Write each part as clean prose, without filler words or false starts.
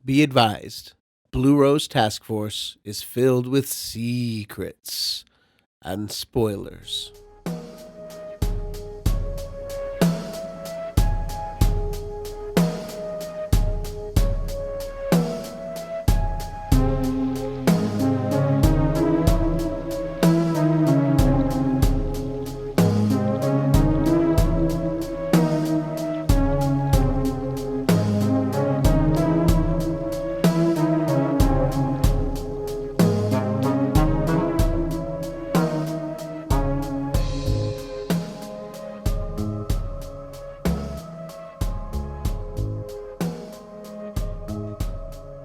Be advised, Blue Rose Task Force is filled with secrets and spoilers.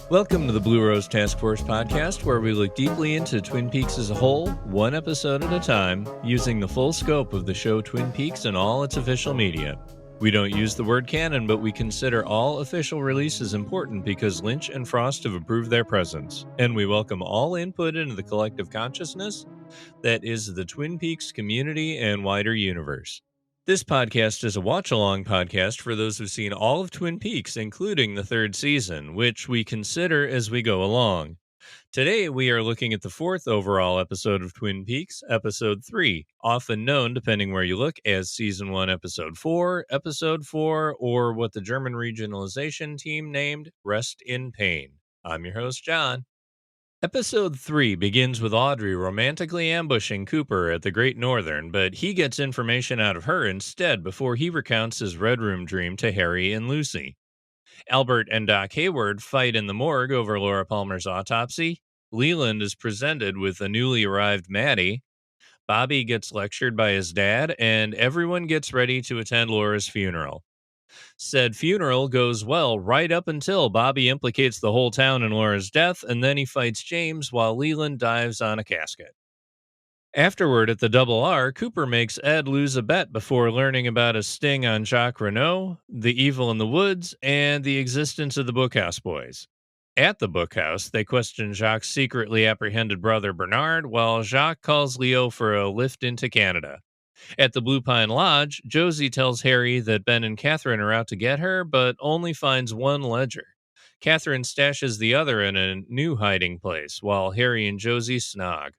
Welcome to the Blue Rose Task Force podcast, where we look deeply into Twin Peaks as a whole, one episode at a time, using the full scope of the show Twin Peaks and all its official media. We don't use the word canon, but we consider all official releases important because Lynch and Frost have approved their presence, and we welcome all input into the collective consciousness that is the Twin Peaks community and wider universe. This podcast is a watch-along podcast for those who've seen all of Twin Peaks, including the third season, which we consider as we go along. Today, we are looking at the fourth overall episode of Twin Peaks, Episode 3, often known, depending where you look, as Season 1, Episode 4, or what the German regionalization team named Rest in Pain. I'm your host, John. Episode 3 begins with Audrey romantically ambushing Cooper at the Great Northern, but he gets information out of her instead before he recounts his Red Room dream to Harry and Lucy. Albert and Doc Hayward fight in the morgue over Laura Palmer's autopsy. Leland is presented with a newly arrived Maddy. Bobby gets lectured by his dad, and everyone gets ready to attend Laura's funeral. Said funeral goes well right up until Bobby implicates the whole town in Laura's death, and then he fights James while Leland dives on a casket. Afterward, at the Double R, Cooper makes Ed lose a bet before learning about a sting on Jacques Renault, the evil in the woods, and the existence of the Bookhouse Boys. At the Bookhouse, they question Jacques' secretly apprehended brother Bernard, while Jacques calls Leo for a lift into Canada. At the Blue Pine Lodge, Josie tells Harry that Ben and Catherine are out to get her, but only finds one ledger. Catherine stashes the other in a new hiding place, while Harry and Josie snog.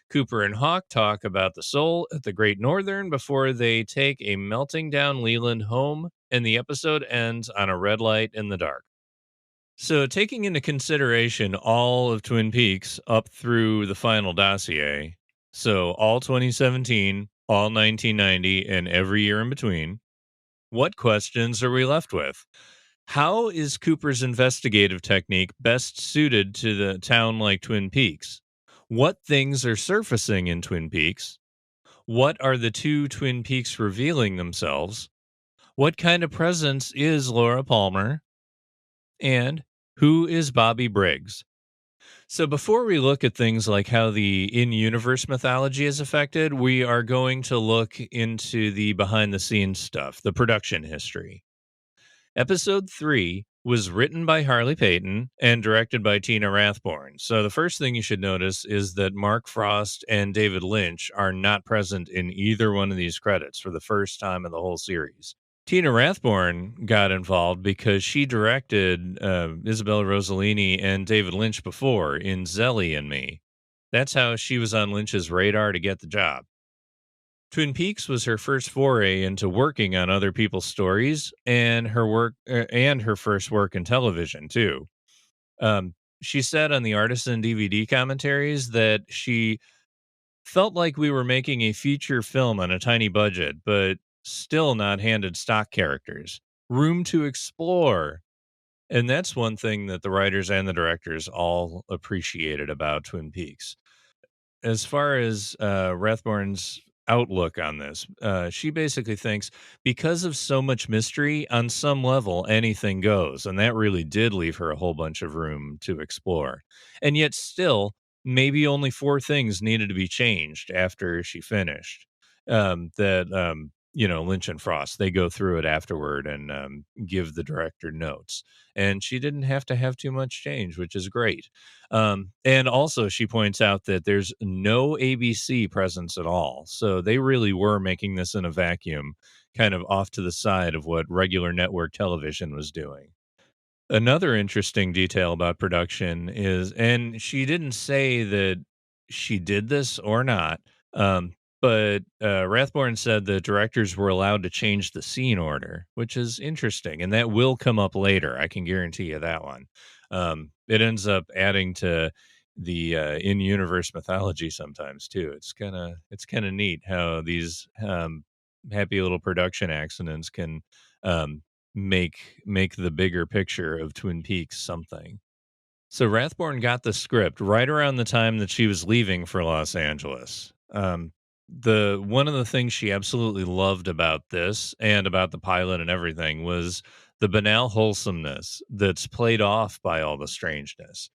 Cooper and Hawk talk about the soul at the Great Northern before they take a melting down Leland home, and the episode ends on a red light in the dark. So, taking into consideration all of Twin Peaks up through the final dossier, so all 2017, all 1990, and every year in between, what questions are we left with? How is Cooper's investigative technique best suited to the town like Twin Peaks? What things are surfacing in Twin Peaks? What are the two Twin Peaks revealing themselves? What kind of presence is Laura Palmer? And who is Bobby Briggs? So before we look at things like how the in-universe mythology is affected, we are going to look into the behind-the-scenes stuff, the production history. Episode 3 was written by Harley Peyton and directed by Tina Rathborne. So the first thing you should notice is that Mark Frost and David Lynch are not present in either one of these credits for the first time in the whole series. Tina Rathborne got involved because she directed Isabella Rossellini and David Lynch before in Zelly and Me. That's how she was on Lynch's radar to get the job. Twin Peaks was her first foray into working on other people's stories, and her first work in television too. She said on the Artisan DVD commentaries that she felt like we were making a feature film on a tiny budget, but still not handed stock characters. Room to explore. And that's one thing that the writers and the directors all appreciated about Twin Peaks. As far as Rathborne's outlook on this, she basically thinks because of so much mystery, on some level, anything goes. And that really did leave her a whole bunch of room to explore. And yet still, maybe only 4 things needed to be changed after she finished. Lynch and Frost, they go through it afterward and give the director notes. And she didn't have to have too much change, which is great. And also she points out that there's no ABC presence at all. So they really were making this in a vacuum, kind of off to the side of what regular network television was doing. Another interesting detail about production is, and she didn't say that she did this or not, but Rathborne said the directors were allowed to change the scene order, which is interesting, and that will come up later. I can guarantee you that one. It ends up adding to the in-universe mythology sometimes too. It's kind of neat how these happy little production accidents can um, make the bigger picture of Twin Peaks something. So Rathborne got the script right around the time that she was leaving for Los Angeles. The one of the things she absolutely loved about this and about the pilot and everything was the banal wholesomeness that's played off by all the strangeness.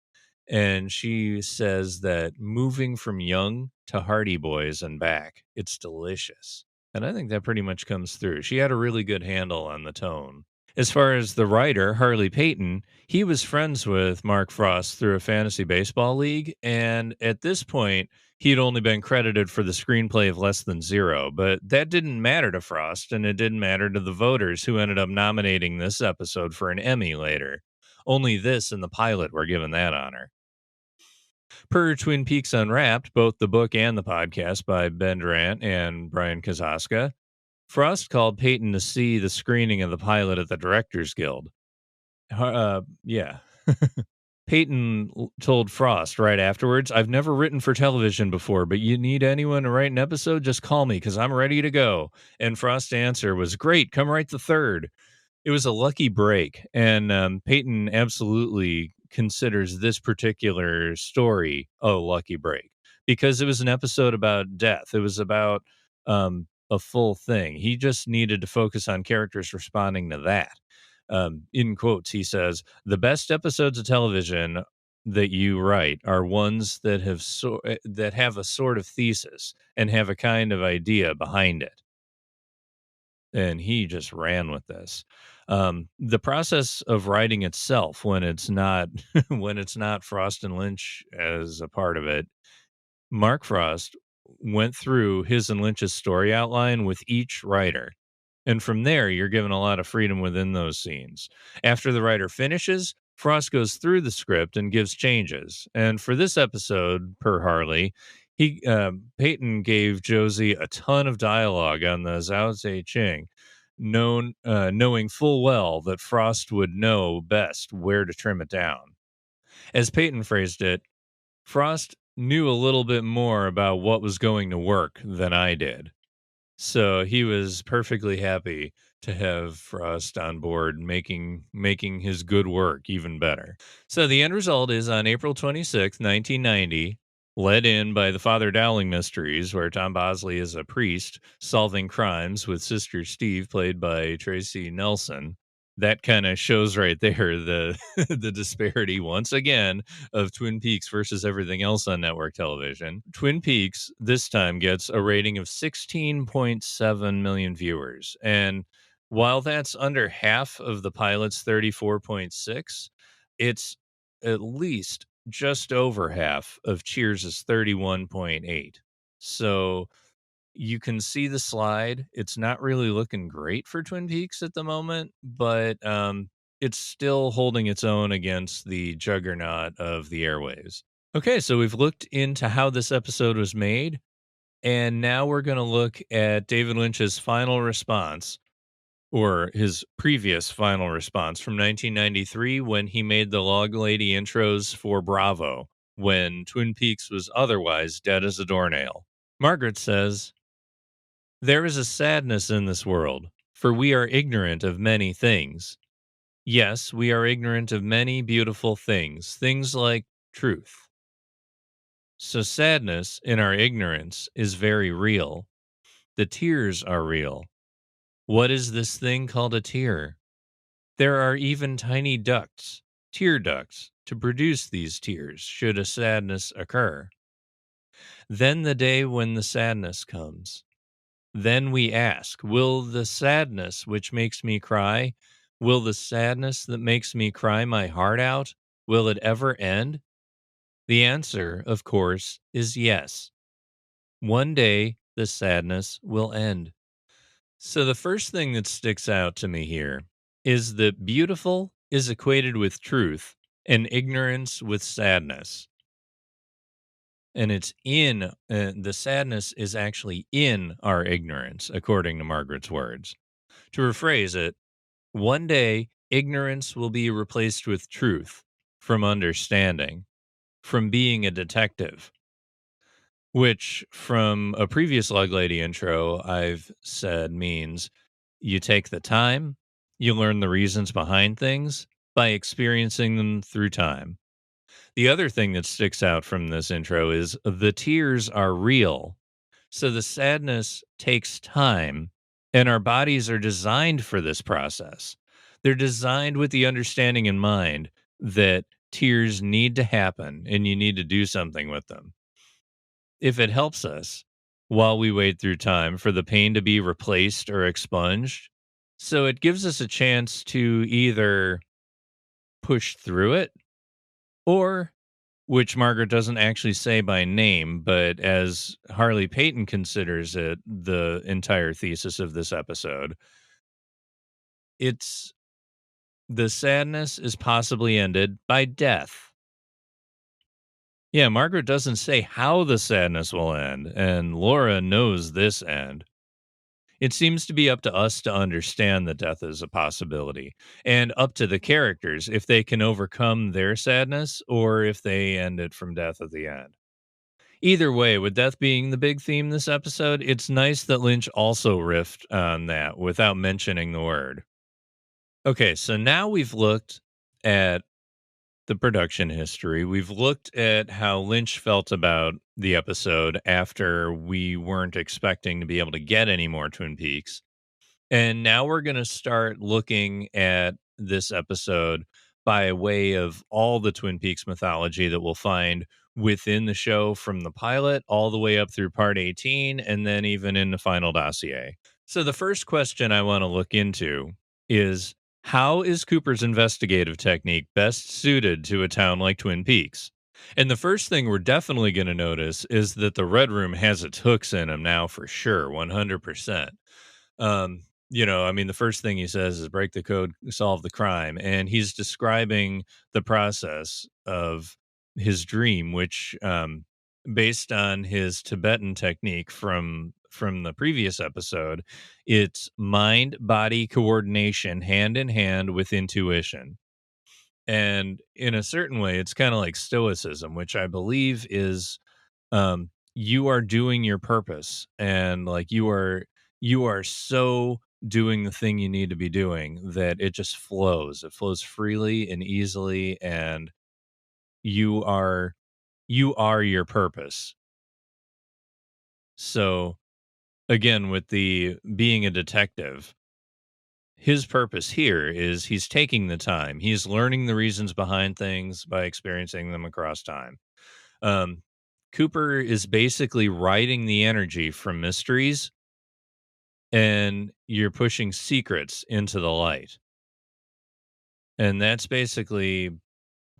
And she says that moving from young to Hardy Boys and back, it's delicious. And I think that pretty much comes through. She had a really good handle on the tone. As far as the writer, Harley Peyton, he was friends with Mark Frost through a fantasy baseball league. And at this point, he'd only been credited for the screenplay of Less Than Zero. But that didn't matter to Frost, and it didn't matter to the voters who ended up nominating this episode for an Emmy later. Only this and the pilot were given that honor. Per Twin Peaks Unwrapped, both the book and the podcast by Ben Durant and Brian Kazaska, Frost called Peyton to see the screening of the pilot at the Directors Guild. Yeah. Peyton told Frost right afterwards, "I've never written for television before, but you need anyone to write an episode, just call me because I'm ready to go." And Frost's answer was, "Great, come write the third." It was a lucky break, and Peyton absolutely considers this particular story a lucky break because it was an episode about death. It was about a full thing. He just needed to focus on characters responding to that. In quotes, he says, "The best episodes of television that you write are ones that that have a sort of thesis and have a kind of idea behind it." And he just ran with this. The process of writing itself, when it's not when it's not Frost and Lynch as a part of it, Mark Frost went through his and Lynch's story outline with each writer. And from there, you're given a lot of freedom within those scenes. After the writer finishes, Frost goes through the script and gives changes. And for this episode, per Harley, Peyton gave Josie a ton of dialogue on the Zhao Zhe Ching, knowing full well that Frost would know best where to trim it down. As Peyton phrased it, Frost knew a little bit more about what was going to work than I did. So he was perfectly happy to have Frost on board, making his good work even better. So the end result is on April 26th, 1990, led in by the Father Dowling mysteries, where Tom Bosley is a priest solving crimes with Sister Steve, played by Tracy Nelson. That kind of shows right there the the disparity once again of Twin Peaks versus everything else on network television. Twin Peaks this time gets a rating of 16.7 million viewers. And while that's under half of the pilot's 34.6, it's at least just over half of Cheers' 31.8. So you can see the slide. It's not really looking great for Twin Peaks at the moment, but it's still holding its own against the juggernaut of the airwaves. Okay, so we've looked into how this episode was made, and now we're going to look at David Lynch's final response, or his previous final response from 1993 when he made the Log Lady intros for Bravo, when Twin Peaks was otherwise dead as a doornail. Margaret says, "There is a sadness in this world, for we are ignorant of many things. Yes, we are ignorant of many beautiful things like truth. So sadness in our ignorance is very real. The tears are real. What is this thing called a tear? There are even tiny ducts, tear ducts, to produce these tears should a sadness occur. Then the day when the sadness comes. Then we ask, will the sadness which makes me cry, will the sadness that makes me cry my heart out, will it ever end? The answer, of course, is yes. One day the sadness will end." So the first thing that sticks out to me here is that beautiful is equated with truth and ignorance with sadness. And it's in the sadness is actually in our ignorance, according to Margaret's words. To rephrase it, one day ignorance will be replaced with truth from understanding, from being a detective, which from a previous Lug Lady intro I've said means you take the time, you learn the reasons behind things by experiencing them through time. The other thing that sticks out from this intro is the tears are real. So the sadness takes time, and our bodies are designed for this process. They're designed with the understanding in mind that tears need to happen and you need to do something with them. If it helps us while we wait through time for the pain to be replaced or expunged, so it gives us a chance to either push through it or, which Margaret doesn't actually say by name, but as Harley Peyton considers it, the entire thesis of this episode, it's the sadness is possibly ended by death. Yeah, Margaret doesn't say how the sadness will end, and Laura knows this end. It seems to be up to us to understand that death is a possibility, and up to the characters if they can overcome their sadness or if they end it from death at the end. Either way, with death being the big theme this episode, it's nice that Lynch also riffed on that without mentioning the word. Okay, so now we've looked at the production history. We've looked at how Lynch felt about the episode after we weren't expecting to be able to get any more Twin Peaks. And now we're going to start looking at this episode by way of all the Twin Peaks mythology that we'll find within the show from the pilot all the way up through part 18 and then even in the final dossier. So the first question I want to look into is, how is Cooper's investigative technique best suited to a town like Twin Peaks? And the first thing we're definitely going to notice is that the Red Room has its hooks in them now for sure, 100%. I mean, the first thing he says is break the code, solve the crime. And he's describing the process of his dream, which, based on his Tibetan technique from the previous episode, it's mind body coordination hand in hand with intuition. And in a certain way, it's kind of like stoicism, which I believe is you are doing your purpose, and like you are so doing the thing you need to be doing that it flows freely and easily, and you are you are your purpose. So again, with the being a detective, his purpose here is he's taking the time, he's learning the reasons behind things by experiencing them across time. um Cooper is basically writing the energy from mysteries, and you're pushing secrets into the light. And that's basically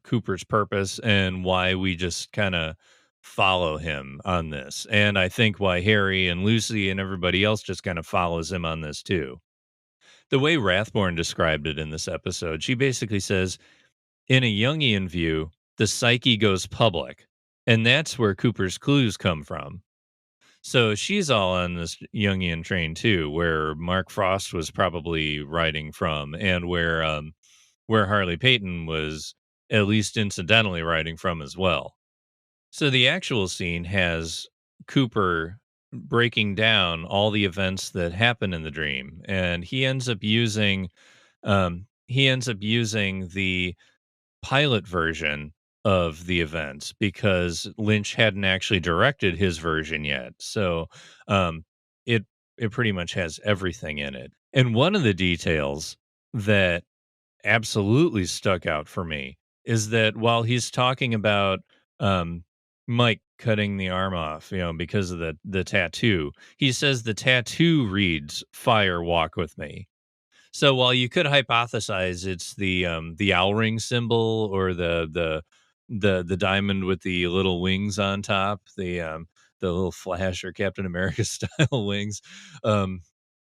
Cooper's purpose and why we just kind of follow him on this. And I think why Harry and Lucy and everybody else just kind of follows him on this too. The way Rathborne described it in this episode, she basically says, in a Jungian view, the psyche goes public. And that's where Cooper's clues come from. So she's all on this Jungian train too, where Mark Frost was probably writing from, and where Harley Peyton was at least incidentally writing from as well. So the actual scene has Cooper breaking down all the events that happen in the dream, and he ends up using the pilot version of the events because Lynch hadn't actually directed his version yet. So um, it it pretty much has everything in it. And one of the details that absolutely stuck out for me is that while he's talking about um, Mike cutting the arm off, because of the tattoo, he says the tattoo reads "Fire, walk with me." So while you could hypothesize it's the owl ring symbol or the diamond with the little wings on top, the little Flash or Captain America style wings,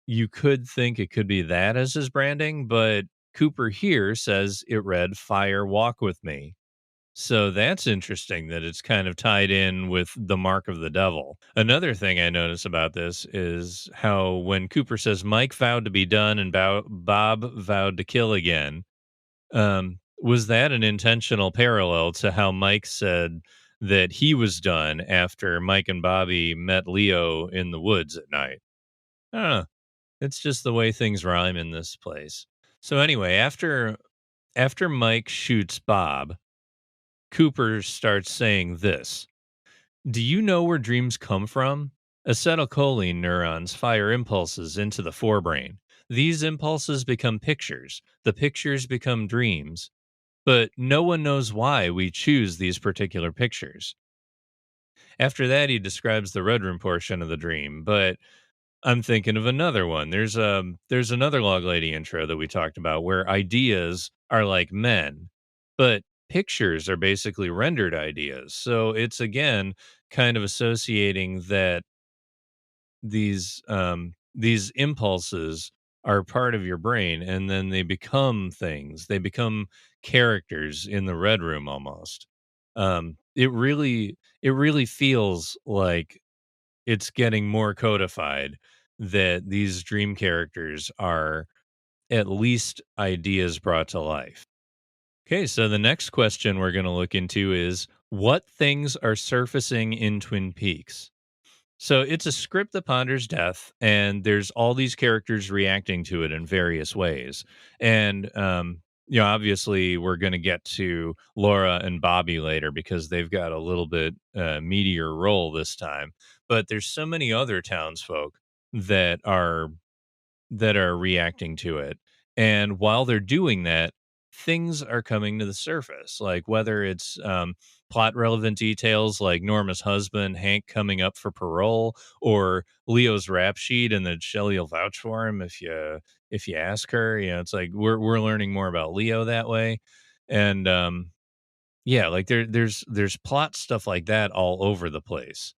you could think it could be that as his branding, but Cooper here says it read, "Fire walk with me." So that's interesting that it's kind of tied in with the mark of the devil. Another thing I notice about this is how when Cooper says Mike vowed to be done and Bob vowed to kill again, was that an intentional parallel to how Mike said that he was done after Mike and Bobby met Leo in the woods at night? I don't know. It's just the way things rhyme in this place. So anyway, after Mike shoots Bob, Cooper starts saying this. Do you know where dreams come from? Acetylcholine neurons fire impulses into the forebrain. These impulses become pictures. The pictures become dreams. But no one knows why we choose these particular pictures. After that, he describes the Red Room portion of the dream, but I'm thinking of another one. There's another Log Lady intro that we talked about where ideas are like men, but pictures are basically rendered ideas. So it's again kind of associating that these impulses are part of your brain and then they become things. They become characters in the Red Room almost. It really feels like it's getting more codified that these dream characters are at least ideas brought to life. Okay, so the next question we're going to look into is what things are surfacing in Twin Peaks? So it's a script that ponders death, and there's all these characters reacting to it in various ways. And, obviously, we're going to get to Laura and Bobby later because they've got a little bit meatier role this time. But there's so many other townsfolk that are reacting to it. And while they're doing that, things are coming to the surface, like whether it's plot relevant details like Norma's husband, Hank, coming up for parole, or Leo's rap sheet, and that Shelley will vouch for him if you ask her. It's like we're learning more about Leo that way. And yeah, like there's plot stuff like that all over the place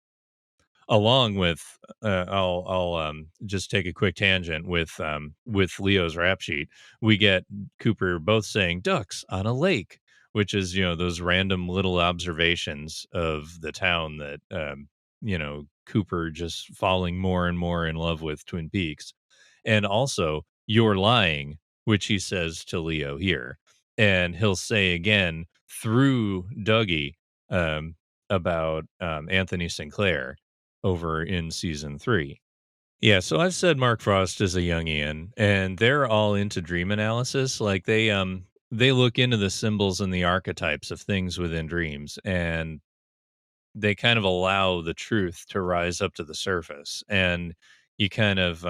along with I'll just take a quick tangent with Leo's rap sheet. We get Cooper both saying ducks on a lake, which is those random little observations of the town that Cooper just falling more and more in love with Twin Peaks. And also you're lying, which he says to Leo here, and he'll say again through Dougie about Anthony Sinclair over in season 3. Yeah, so I've said Mark Frost is a Jungian, and they're all into dream analysis. Like they look into the symbols and the archetypes of things within dreams, and they kind of allow the truth to rise up to the surface. And you kind of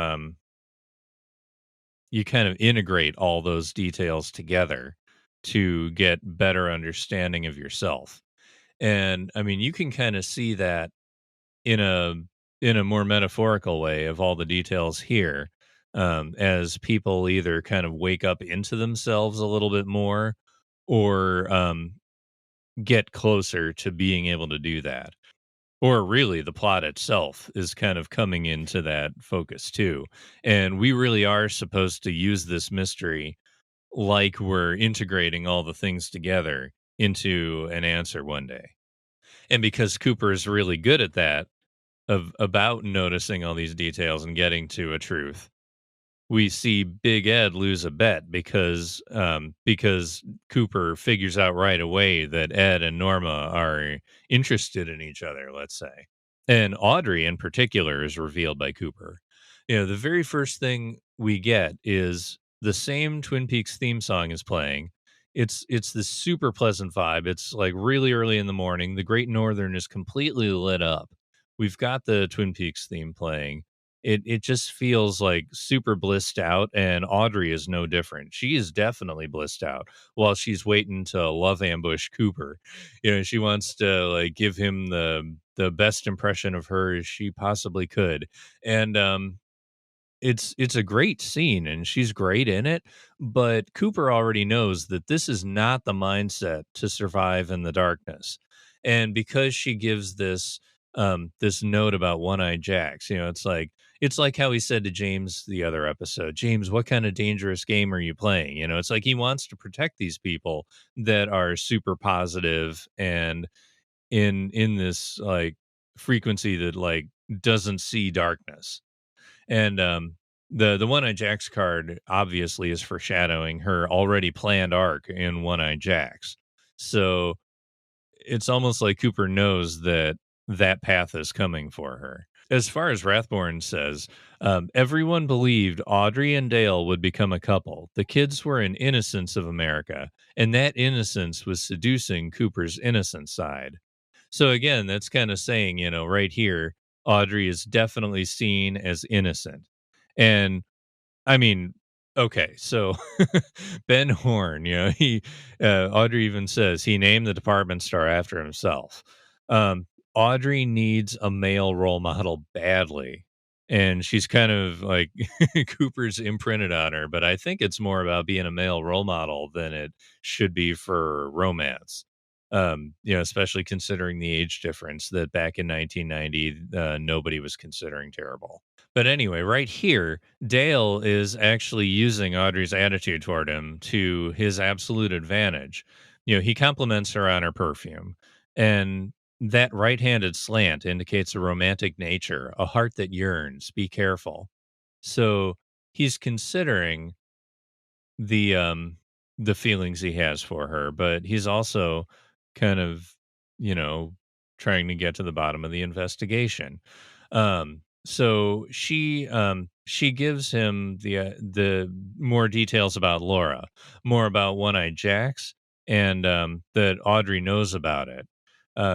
integrate all those details together to get better understanding of yourself. And I mean, you can kind of see that in a more metaphorical way of all the details here, as people either kind of wake up into themselves a little bit more or get closer to being able to do that. Or really, the plot itself is kind of coming into that focus too. And we really are supposed to use this mystery like we're integrating all the things together into an answer one day. And because Cooper is really good at that, of about noticing all these details and getting to a truth, we see Big Ed lose a bet because Cooper figures out right away that Ed and Norma are interested in each other, let's say. And Audrey in particular is revealed by Cooper. The very first thing we get is the same Twin Peaks theme song is playing. It's this super pleasant vibe. It's like really early in the morning. The Great Northern is completely lit up. We've got the Twin Peaks theme playing. It just feels like super blissed out, and Audrey is no different. She is definitely blissed out while she's waiting to love ambush Cooper. She wants to like give him the best impression of her as she possibly could. And it's a great scene and she's great in it, but Cooper already knows that this is not the mindset to survive in the darkness. And because she gives this note about one-eyed Jacks, it's like it's like how he said to James the other episode, James, what kind of dangerous game are you playing? You know, it's like he wants to protect these people that are super positive and in this like frequency that like doesn't see darkness. And the One Eye Jack's card obviously is foreshadowing her already planned arc in One Eye Jack's. So it's almost like Cooper knows that that path is coming for her. As far as Rathborne says, everyone believed Audrey and Dale would become a couple. The kids were in innocence of America, and that innocence was seducing Cooper's innocent side. So again, that's kind of saying, you know, right here, Audrey is definitely seen as innocent. And I mean, okay, so Ben Horn, you know, he Audrey even says he named the department store after himself. Audrey needs a male role model badly, and she's kind of like Cooper's imprinted on her, but I think it's more about being a male role model than it should be for romance. You know, especially considering the age difference that back in 1990, nobody was considering terrible. But anyway, right here, Dale is actually using Audrey's attitude toward him to his absolute advantage. You know, he compliments her on her perfume, and that right handed slant indicates a romantic nature, a heart that yearns. Be careful. So he's considering the um the feelings he has for her, but he's also kind of, you know, trying to get to the bottom of the investigation. So she gives him the more details about Laura, more about One Eye Jack's, and that Audrey knows about it.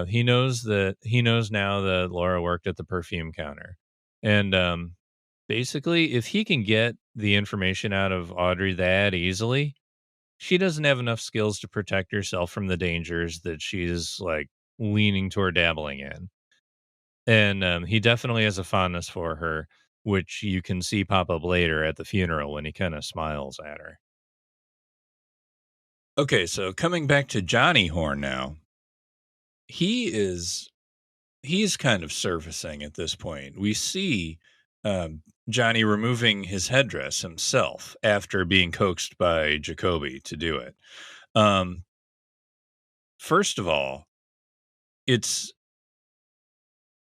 He knows now that Laura worked at the perfume counter, and basically, if he can get the information out of Audrey that easily, she doesn't have enough skills to protect herself from the dangers that she's like leaning toward dabbling in. And he definitely has a fondness for her, which you can see pop up later at the funeral when he kind of smiles at her. Okay, so coming back to Johnny Horn now, he is he's kind of surfacing at this point. We see Johnny removing his headdress himself after being coaxed by Jacoby to do it. Um, First of all, it's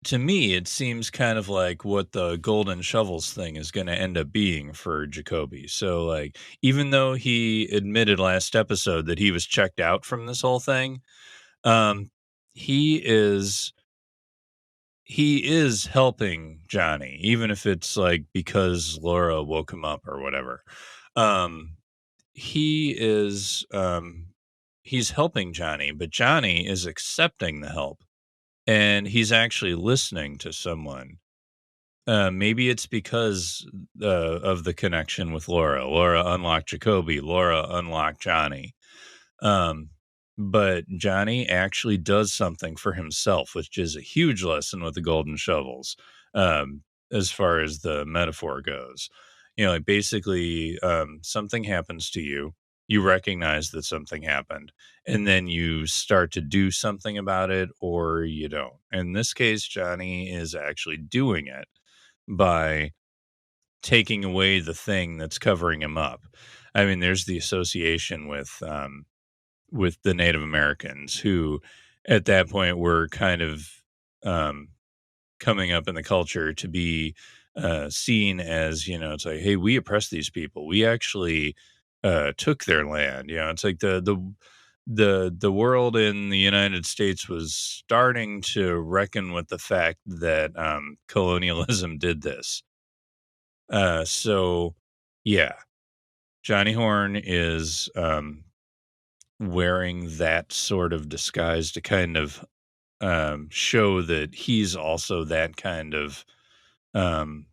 to me, it seems kind of like what the golden shovels thing is going to end up being for Jacoby. So, like, even though he admitted last episode that he was checked out from this whole thing, um, he is he is helping Johnny, even if it's like because Laura woke him up or whatever. Um, he is he's helping Johnny, but Johnny is accepting the help and he's actually listening to someone. Maybe it's because of the connection with Laura. Laura unlocked Jacoby. Laura unlocked Johnny. Um, but Johnny actually does something for himself, which is a huge lesson with the golden shovels, as far as the metaphor goes. You know, like basically, something happens to you, you recognize that something happened, and then you start to do something about it, or you don't. In this case, Johnny is actually doing it by taking away the thing that's covering him up. I mean, there's the association with the Native Americans who at that point were kind of um, coming up in the culture to be seen as, you know, it's like, hey, we oppressed these people. We actually took their land. You know, it's like the world in the United States was starting to reckon with the fact that colonialism did this. So yeah, Johnny Horn is wearing that sort of disguise to kind of show that he's also that kind of um,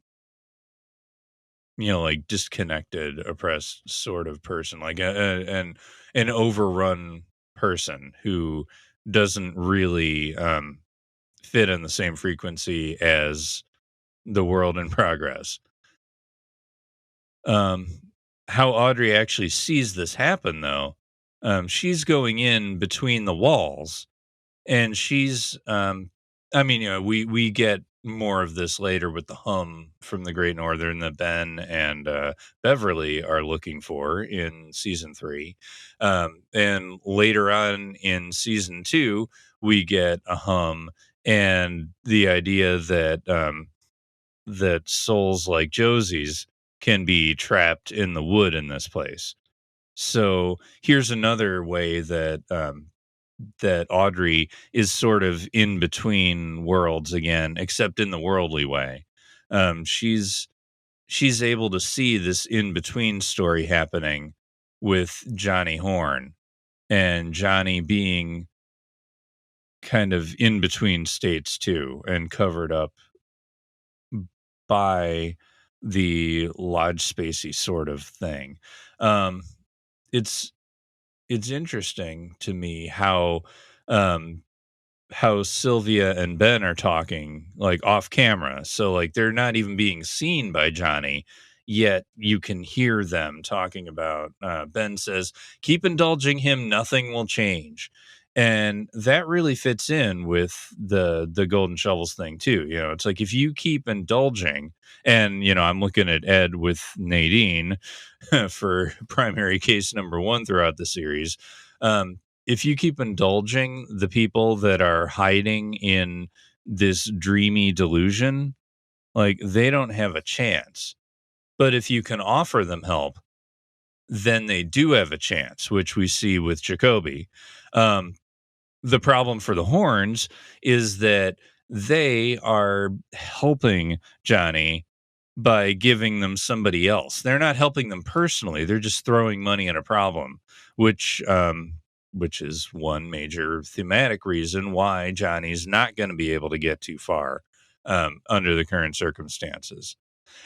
you know, like disconnected, oppressed sort of person, like an overrun person who doesn't really fit in the same frequency as the world in progress. Um, how Audrey actually sees this happen, though, she's going in between the walls, and she's, I mean, you know, we get more of this later with the hum from the Great Northern that Ben and Beverly are looking for in season 3. And later on in season 2, we get a hum and the idea that that souls like Josie's can be trapped in the wood in this place. So here's another way that that Audrey is sort of in between worlds again, except in the worldly way. She's able to see this in between story happening with Johnny Horn and Johnny being kind of in between states too and covered up by the lodge spacey sort of thing. Um, it's interesting to me um, how Sylvia and Ben are talking like off camera. So like they're not even being seen by Johnny, yet you can hear them talking about Ben says, keep indulging him, nothing will change. And that really fits in with the golden shovels thing too. You know, it's like if you keep indulging, and you know, I'm looking at Ed with Nadine for primary case number 1 throughout the series. If you keep indulging the people that are hiding in this dreamy delusion, like they don't have a chance. But if you can offer them help, then they do have a chance, which we see with Jacoby. Um, the problem for the Horns is that they are helping Johnny by giving them somebody else. They're not helping them personally. They're just throwing money at a problem, which is one major thematic reason why Johnny's not going to be able to get too far under the current circumstances.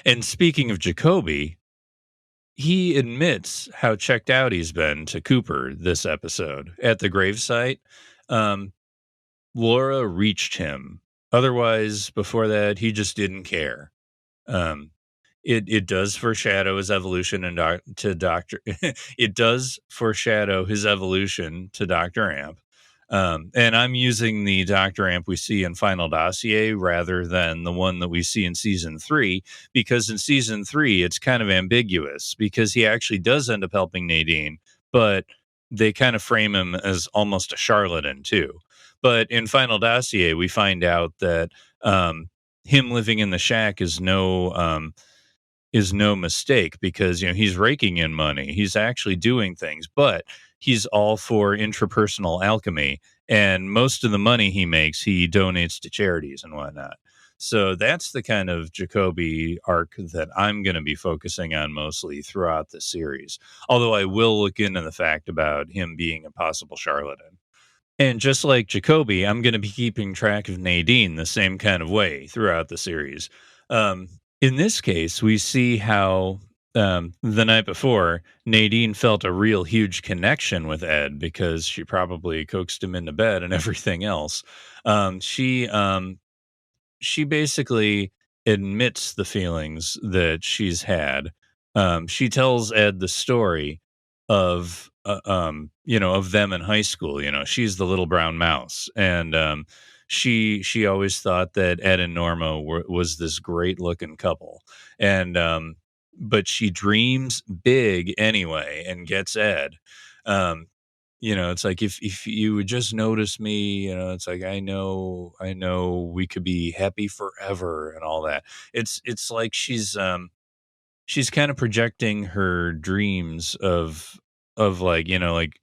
And speaking of Jacoby, he admits how checked out he's been to Cooper this episode at the gravesite. Um, Laura reached him. Otherwise, before that, he just didn't care. Um, it does foreshadow his evolution to Doctor. It does foreshadow his evolution to Doctor Amp. And I'm using the Doctor Amp we see in Final Dossier rather than the one that we see in season 3, because in season 3 it's kind of ambiguous because he actually does end up helping Nadine, but they kind of frame him as almost a charlatan too. But in Final Dossier, we find out that him living in the shack is no mistake because you know he's raking in money, he's actually doing things, but he's all for intrapersonal alchemy, and most of the money he makes he donates to charities and whatnot. So that's the kind of Jacoby arc that I'm going to be focusing on mostly throughout the series, although I will look into the fact about him being a possible charlatan. And just like Jacoby, I'm going to be keeping track of Nadine the same kind of way throughout the series. Um, in this case, we see how the night before, Nadine felt a real huge connection with Ed because she probably coaxed him into bed and everything else. She basically admits the feelings that she's had. She tells Ed the story of you know, of them in high school. You know, she's the little brown mouse, and she always thought that Ed and Norma was this great looking couple, and but she dreams big anyway and gets Ed. Um, you know, it's like if you would just notice me, you know, it's like I know we could be happy forever and all that. It's like she's kind of projecting her dreams of like, you know, like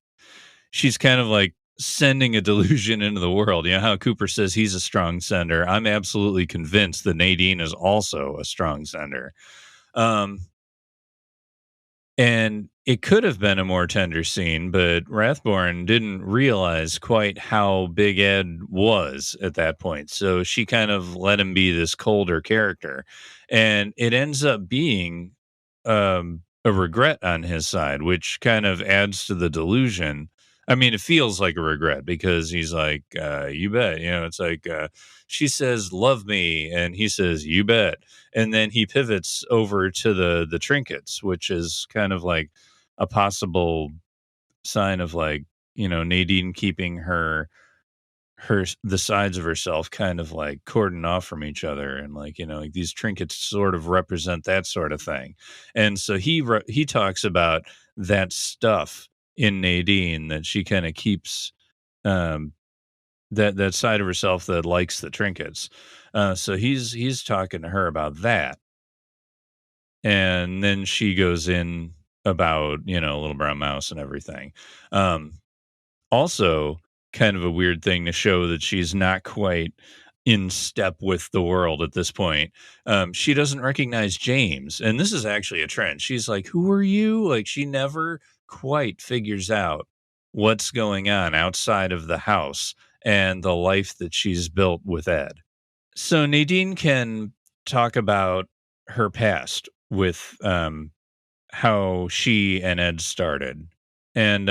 she's kind of like sending a delusion into the world. You know how Cooper says he's a strong sender. I'm absolutely convinced that Nadine is also a strong sender. Um and it could have been a more tender scene, but Rathborne didn't realize quite how Big Ed was at that point. So she kind of let him be this colder character. And it ends up being a regret on his side, which kind of adds to the delusion. I mean, it feels like a regret because he's like, you bet. You know, it's like she says, love me. And he says, you bet. And then he pivots over to the trinkets, which is kind of like a possible sign of like, you know, Nadine keeping her the sides of herself kind of like cordon off from each other, and like, like these trinkets sort of represent that sort of thing. And so he talks about that stuff in Nadine, that she kind of keeps, um that side of herself that likes the trinkets. So he's talking to her about that, and then she goes in about, little brown mouse and everything. Um, Also, kind of a weird thing to show that she's not quite in step with the world at this point. She doesn't recognize James, and this is actually a trend. She's like, "Who are you?" Like, she never quite figures out what's going on outside of the house and the life that she's built with Ed. So Nadine can talk about her past with, how she and Ed started. And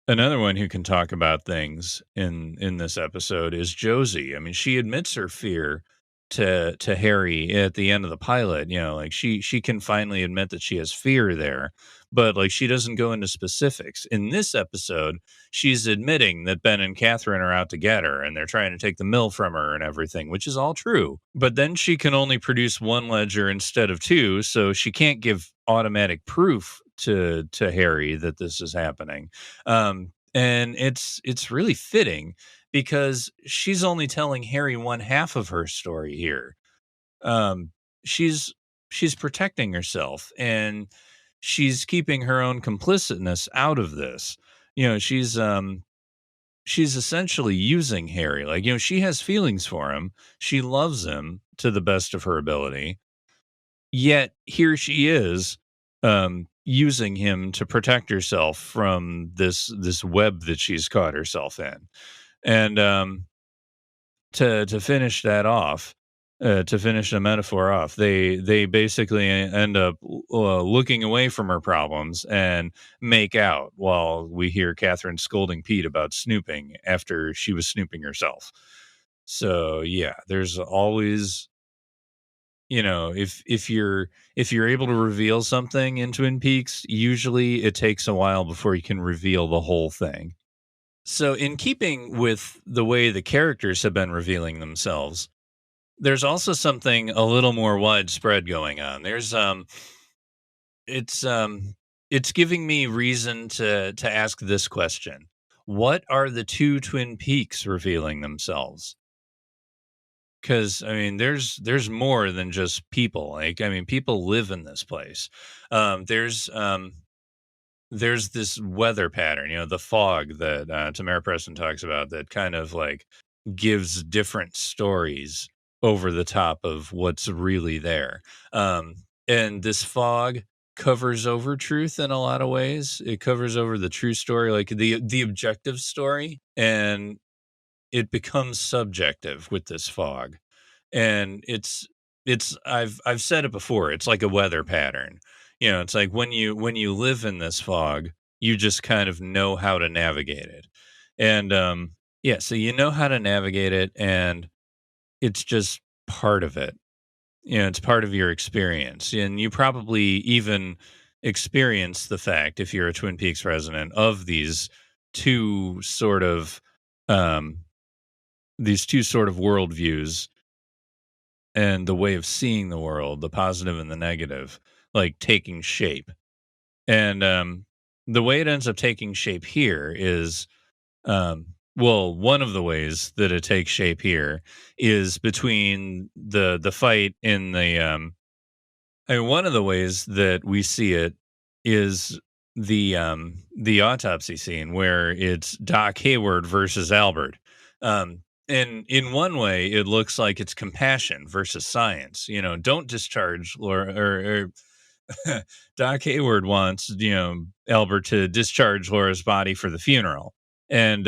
another one who can talk about things in this episode is Josie. I mean, she admits her fear to Harry at the end of the pilot. Like, she can finally admit that she has fear there, but like, she doesn't go into specifics. In this episode, she's admitting that Ben and Catherine are out to get her and they're trying to take the mill from her and everything, which is all true. But then she can only produce one ledger instead of two, so she can't give automatic proof to Harry that this is happening. And it's really fitting because she's only telling Harry one half of her story here. Um, she's she's protecting herself, and she's keeping her own complicitness out of this. She's essentially using Harry. Like, she has feelings for him. She loves him to the best of her ability. Yet here she is, using him to protect herself from this web that she's caught herself in. And to finish that off, to finish the metaphor off, they basically end up looking away from her problems and make out while we hear Catherine scolding Pete about snooping after she was snooping herself. So yeah, there's always, if you're able to reveal something in Twin Peaks, usually it takes a while before you can reveal the whole thing. So, in keeping with the way the characters have been revealing themselves, there's also something a little more widespread going on. It's it's giving me reason to ask this question: what are the two Twin Peaks revealing themselves? Because, I mean, there's more than just people. Like, I mean, people live in this place. There's this weather pattern, the fog that Tamara Preston talks about, that kind of like gives different stories over the top of what's really there. Um, and this fog covers over truth in a lot of ways. It covers over the true story, like the objective story, and it becomes subjective with this fog. And I've said it before, it's like a weather pattern. It's like when you live in this fog, you just kind of know how to navigate it. And yeah, so you know how to navigate it, and it's just part of it. It's part of your experience, and you probably even experience the fact, if you're a Twin Peaks resident, of two sort of um these two sort of worldviews and the way of seeing the world, the positive and the negative, like taking shape. And the way it ends up taking shape here is, well, one of the ways that it takes shape here is between the fight in the I mean, one of the ways that we see it is the autopsy scene where it's Doc Hayward versus Albert. And in one way, it looks like it's compassion versus science. Don't discharge Laura, Doc Hayward wants, Albert to discharge Laura's body for the funeral. And,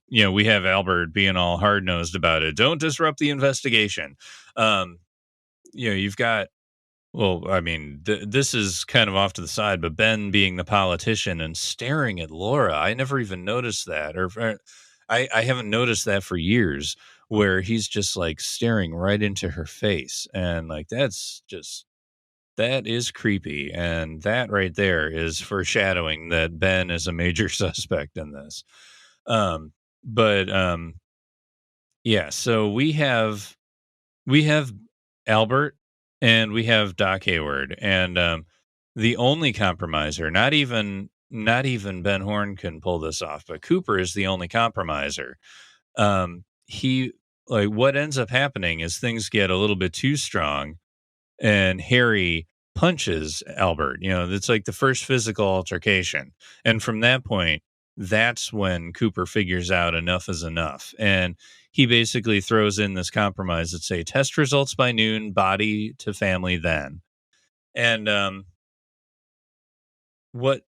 we have Albert being all hard nosed about it. Don't disrupt the investigation. Um, you've got, well, I mean, this is kind of off to the side, but Ben being the politician and staring at Laura, I never even noticed that, or I haven't noticed that for years, where he's just like staring right into her face. And like, that is creepy. And that right there is foreshadowing that Ben is a major suspect in this. But yeah, so we have Albert and we have Doc Hayward, and the only compromiser, not even Ben Horn can pull this off, but Cooper is the only compromiser. He like what ends up happening is things get a little bit too strong, and Harry punches Albert. It's like the first physical altercation. And from that point, that's when Cooper figures out enough is enough. And he basically throws in this compromise that say test results by noon, body to family then. And what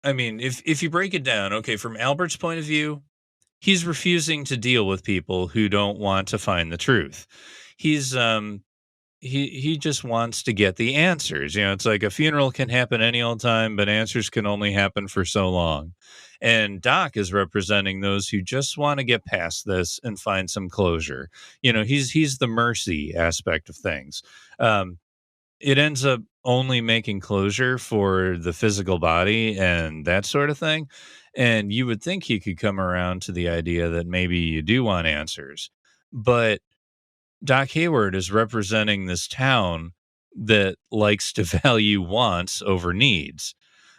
I mean, if you break it down, okay, from Albert's point of view, he's refusing to deal with people who don't want to find the truth. He's he just wants to get the answers. It's like a funeral can happen any old time, but answers can only happen for so long. And Doc is representing those who just want to get past this and find some closure. He's the mercy aspect of things. It ends up only making closure for the physical body and that sort of thing. And you would think he could come around to the idea that maybe you do want answers, but Doc Hayward is representing this town that likes to value wants over needs.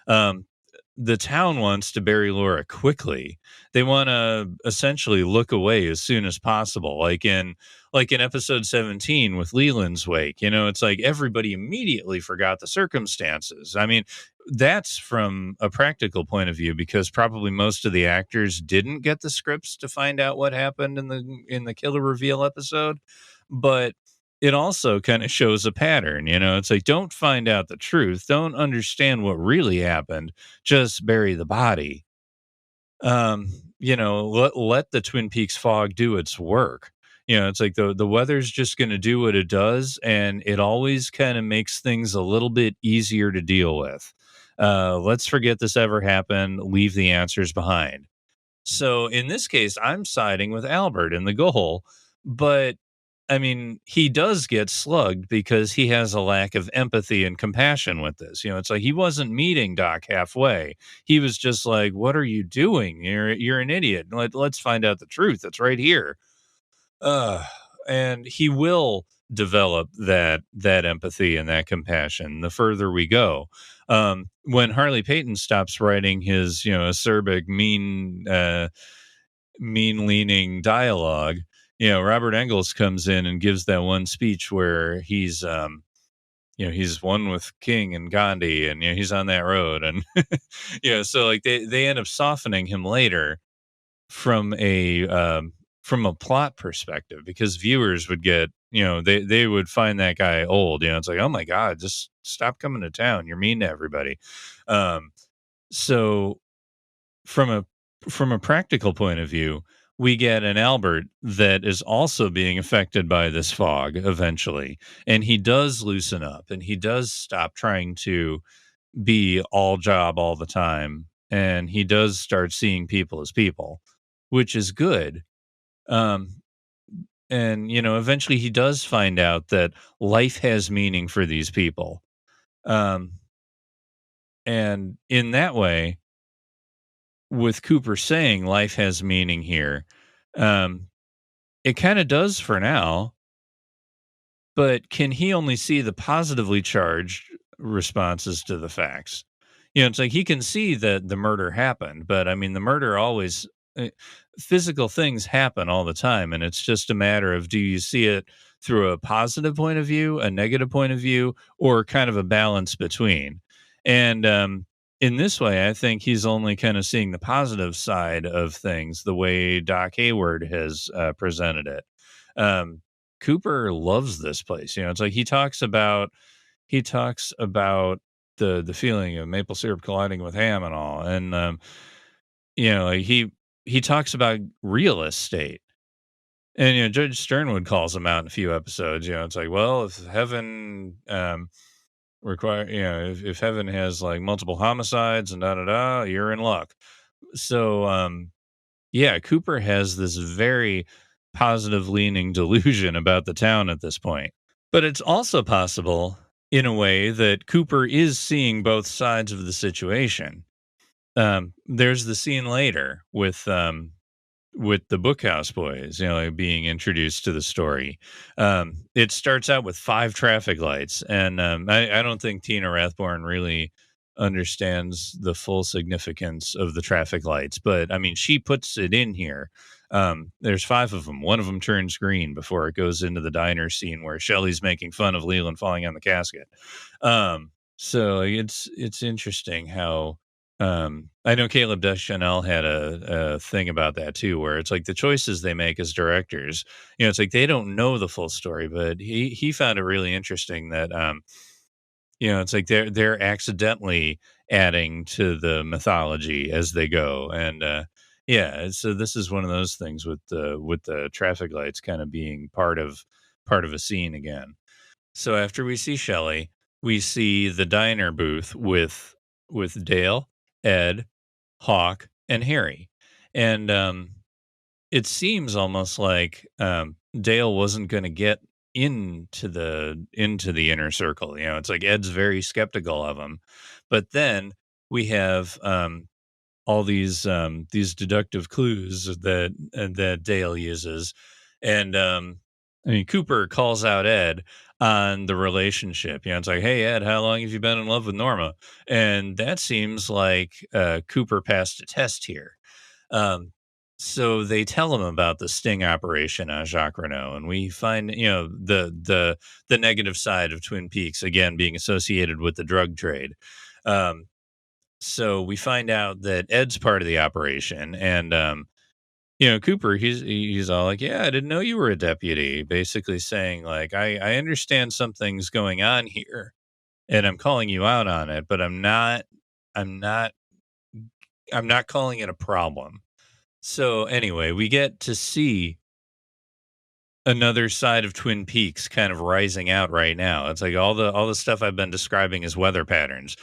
Um, the town wants to bury Laura quickly. They want to essentially look away as soon as possible. Like in episode 17 with Leland's wake, it's like everybody immediately forgot the circumstances. I mean, that's from a practical point of view because probably most of the actors didn't get the scripts to find out what happened in the killer reveal episode, but it also kind of shows a pattern. It's like don't find out the truth, don't understand what really happened, just bury the body. Let the Twin Peaks fog do its work. It's like the weather's just going to do what it does, and it always kind of makes things a little bit easier to deal with. Let's forget this ever happened, leave the answers behind. So in this case, I'm siding with Albert in the goal, but I mean, he does get slugged because he has a lack of empathy and compassion with this. It's like he wasn't meeting Doc halfway. He was just like, "What are you doing? You're an idiot. Let's find out the truth. It's right here." Uh, and he will develop that empathy and that compassion the further we go. When Harley Peyton stops writing his, acerbic, mean leaning dialogue, Robert Engels comes in and gives that one speech where he's one with King and Gandhi, and he's on that road, and so like they end up softening him later from a plot perspective because viewers would get, they would find that guy old. It's like, oh my god, just stop coming to town, you're mean to everybody. So from a practical point of view, we get an Albert that is also being affected by this fog eventually, and he does loosen up and he does stop trying to be all job all the time, and he does start seeing people as people, which is good. um and eventually he does find out that life has meaning for these people, um and in that way, with Cooper saying life has meaning here, um, it kind of does for now, but can he only see the positively charged responses to the facts? It's like he can see that the murder happened, but I mean, the murder always, uh, physical things happen all the time. And it's just a matter of do you see it through a positive point of view, a negative point of view, or kind of a balance between? And in this way, I think he's only kind of seeing the positive side of things the way Doc Hayward has presented it. Um, Cooper loves this place. It's like he talks about the feeling of maple syrup colliding with ham and all, and like he talks about real estate, and Judge Sternwood calls him out in a few episodes. It's like, well, if heaven require, if heaven has like multiple homicides and da da da, you're in luck. So yeah, Cooper has this very positive leaning delusion about the town at this point. But it's also possible, in a way, that Cooper is seeing both sides of the situation. There's the scene later with the Bookhouse Boys, like being introduced to the story. It starts out with 5 traffic lights, and I don't think Tina Rathborne really understands the full significance of the traffic lights, but I mean, she puts it in here. There's 5 of them. One of them turns green before it goes into the diner scene where Shelley's making fun of Leland falling on the casket. So it's interesting how I know Caleb Deschanel had a thing about that too, where it's like the choices they make as directors, it's like they don't know the full story, but he found it really interesting that it's like they're accidentally adding to the mythology as they go, and yeah, so this is one of those things with the traffic lights kind of being part of a scene again. So after we see Shelley, we see the diner booth with Dale, Ed, Hawk, and Harry. And it seems almost like Dale wasn't going to get into the inner circle. It's like Ed's very skeptical of him. But then we have all these deductive clues that Dale uses, and I mean Cooper calls out Ed on the relationship. It's like, hey Ed, how long have you been in love with Norma? And that seems like Cooper passed a test here. So they tell him about the sting operation on Jacques Renault, and we find the negative side of Twin Peaks again being associated with the drug trade. So we find out that Ed's part of the operation, and Cooper, he's all like, "Yeah, I didn't know you were a deputy." Basically saying like, "I understand something's going on here, and I'm calling you out on it, but I'm not, I'm not calling it a problem." So anyway, we get to see another side of Twin Peaks kind of rising out right now. It's like all the stuff I've been describing as weather patterns.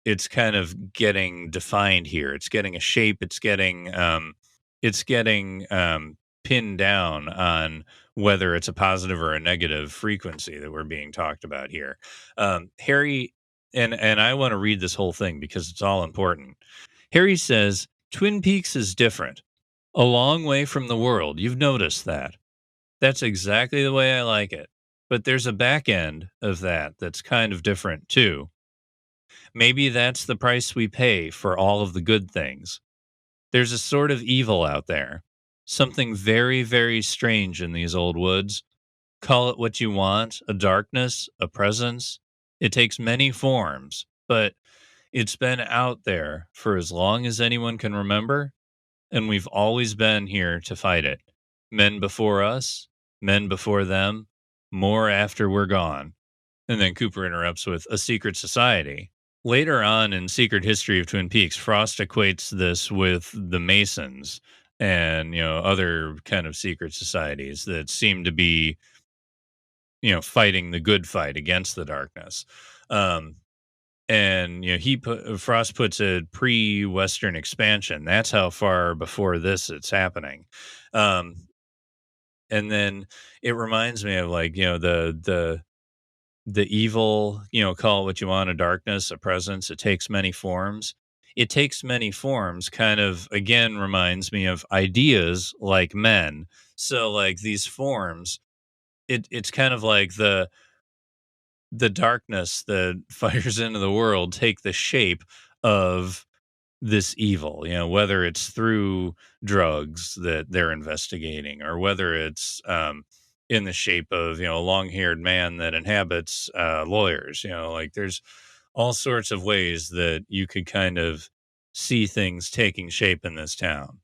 It's kind of getting defined here. It's getting a shape. It's getting pinned down on whether it's a positive or a negative frequency that we're being talked about here. Harry and I want to read this whole thing because it's all important. Harry says Twin Peaks is different. A long way from the world. You've noticed that. That's exactly the way I like it. But there's a back end of that that's kind of different too. Maybe that's the price we pay for all of the good things. There's a sort of evil out there. Something very, very strange in these old woods. Call it what you want, a darkness, a presence. It takes many forms, but it's been out there for as long as anyone can remember, and we've always been here to fight it. Men before us, men before them, more after we're gone. And then Cooper interrupts with a secret society. Later on in Secret History of Twin Peaks, Frost equates this with the Masons and, other kind of secret societies that seem to be, fighting the good fight against the darkness. And Frost puts a pre-Western expansion. That's how far before this it's happening. And then it reminds me of like the evil, call it what you want, a darkness, a presence. It takes many forms. It takes many forms. Kind of again reminds me of ideas like men. So like these forms, it's kind of like the darkness that fires into the world take the shape of this evil, whether it's through drugs that they're investigating or whether it's in the shape of, a long haired man that inhabits lawyers, like there's all sorts of ways that you could kind of see things taking shape in this town.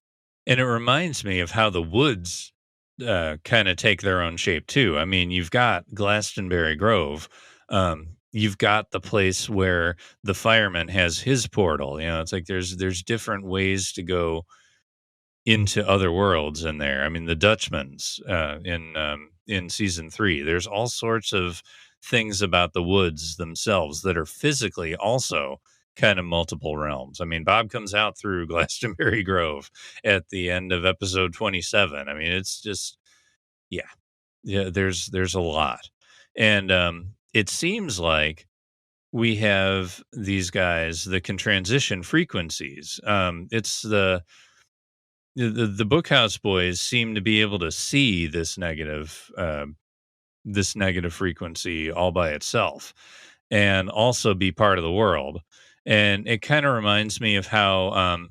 And it reminds me of how the woods kind of take their own shape too. I mean, you've got Glastonbury Grove. You've got the place where the fireman has his portal. It's like there's different ways to go into other worlds in there. I mean, the Dutchman's in season 3. There's all sorts of things about the woods themselves that are physically also kind of multiple realms. I mean, Bob comes out through Glastonbury Grove at the end of episode 27. I mean, it's just yeah. There's a lot, and it seems like we have these guys that can transition frequencies. It's the Bookhouse Boys seem to be able to see this negative frequency all by itself, and also be part of the world. And it kind of reminds me of how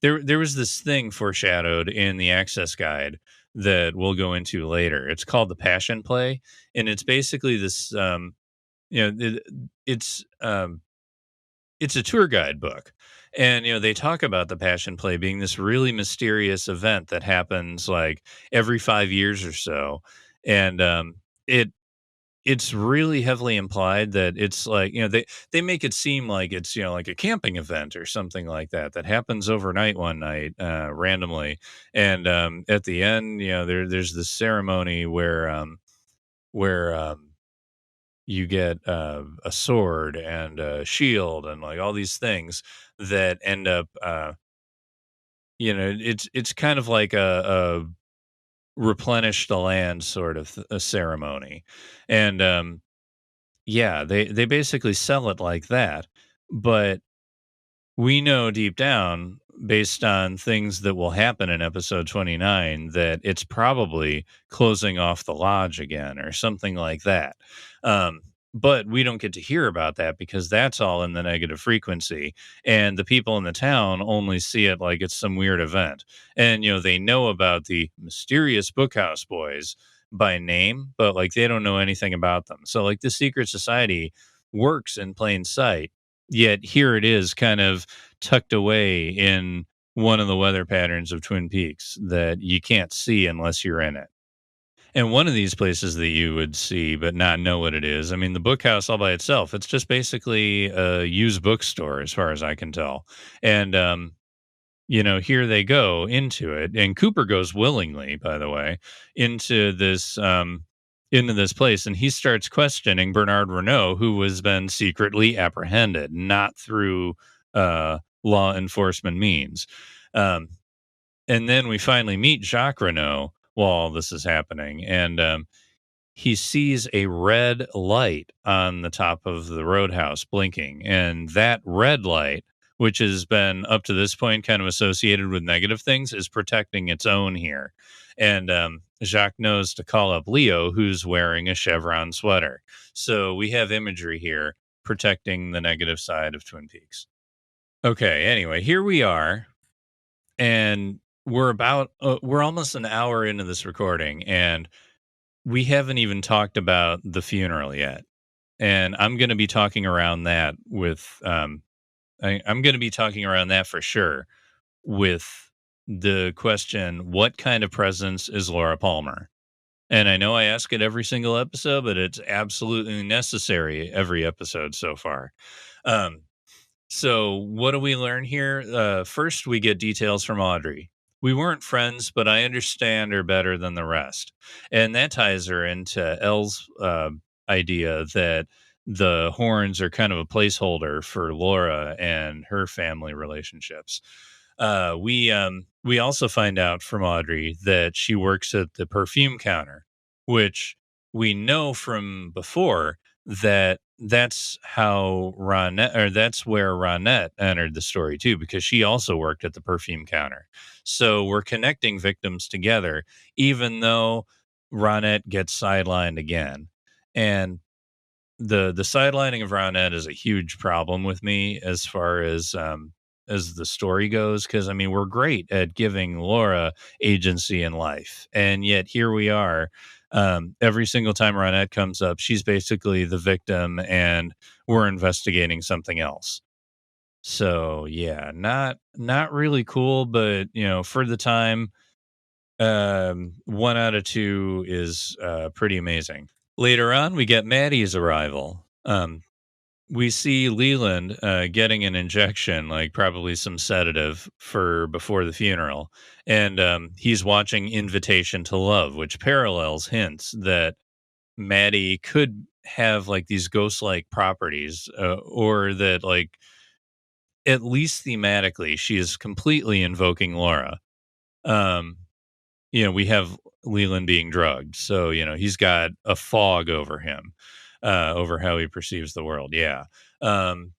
there was this thing foreshadowed in the access guide that we'll go into later. It's called the Passion Play, and it's basically this you know it, it's um it's a tour guide book. And they talk about the Passion Play being this really mysterious event that happens like every 5 years or so. And it it's really heavily implied that it's like, they make it seem like it's, like a camping event or something like that that happens overnight one night, randomly. And at the end, there's this ceremony where you get a sword and a shield and like all these things that end up, it's kind of like a replenish the land sort of a ceremony. And yeah, they basically sell it like that. But we know deep down, based on things that will happen in episode 29, that it's probably closing off the lodge again or something like that. Um, but we don't get to hear about that because that's all in the negative frequency. And the people in the town only see it like it's some weird event. And, they know about the mysterious Bookhouse Boys by name, but like they don't know anything about them. So, like, the secret society works in plain sight. Yet here it is, kind of tucked away in one of the weather patterns of Twin Peaks that you can't see unless you're in it. And one of these places that you would see but not know what it is, I mean, the Bookhouse all by itself, it's just basically a used bookstore as far as I can tell. And here they go into it, and Cooper goes willingly, by the way, into this place, and he starts questioning Bernard Renault, who has been secretly apprehended, not through law enforcement means. Um, and then we finally meet Jacques Renault while all this is happening, and he sees a red light on the top of the roadhouse blinking. And that red light, which has been up to this point kind of associated with negative things, is protecting its own here. And Jacques knows to call up Leo, who's wearing a chevron sweater. So we have imagery here protecting the negative side of Twin Peaks. Okay, anyway, here we are. And we're almost an hour into this recording, and we haven't even talked about the funeral yet. And I'm going to be talking around that I'm going to be talking around that for sure with the question, what kind of presence is Laura Palmer? And I know I ask it every single episode, but it's absolutely necessary every episode so far. Um, so, what do we learn here? First, we get details from Audrey. We weren't friends, but I understand her better than the rest. And that ties her into Elle's idea that the horns are kind of a placeholder for Laura and her family relationships. We also find out from Audrey that she works at the perfume counter, which we know from before that that's how Ronette, or that's where Ronette entered the story too, because she also worked at the perfume counter. So we're connecting victims together, even though Ronette gets sidelined again. And the sidelining of Ronette is a huge problem with me as the story goes, because I mean, we're great at giving Laura agency in life, and yet here we are. Every single time Ronette comes up, she's basically the victim, and we're investigating something else. So yeah, not really cool, but for the time, 1 out of 2 is pretty amazing. Later on, we get Maddie's arrival. We see Leland getting an injection, like probably some sedative for before the funeral. And he's watching Invitation to Love, which parallels hints that Maddie could have like these ghost-like properties, or that, like, at least thematically, she is completely invoking Laura. Um, we have Leland being drugged, so he's got a fog over him, over how he perceives the world. Yeah. um,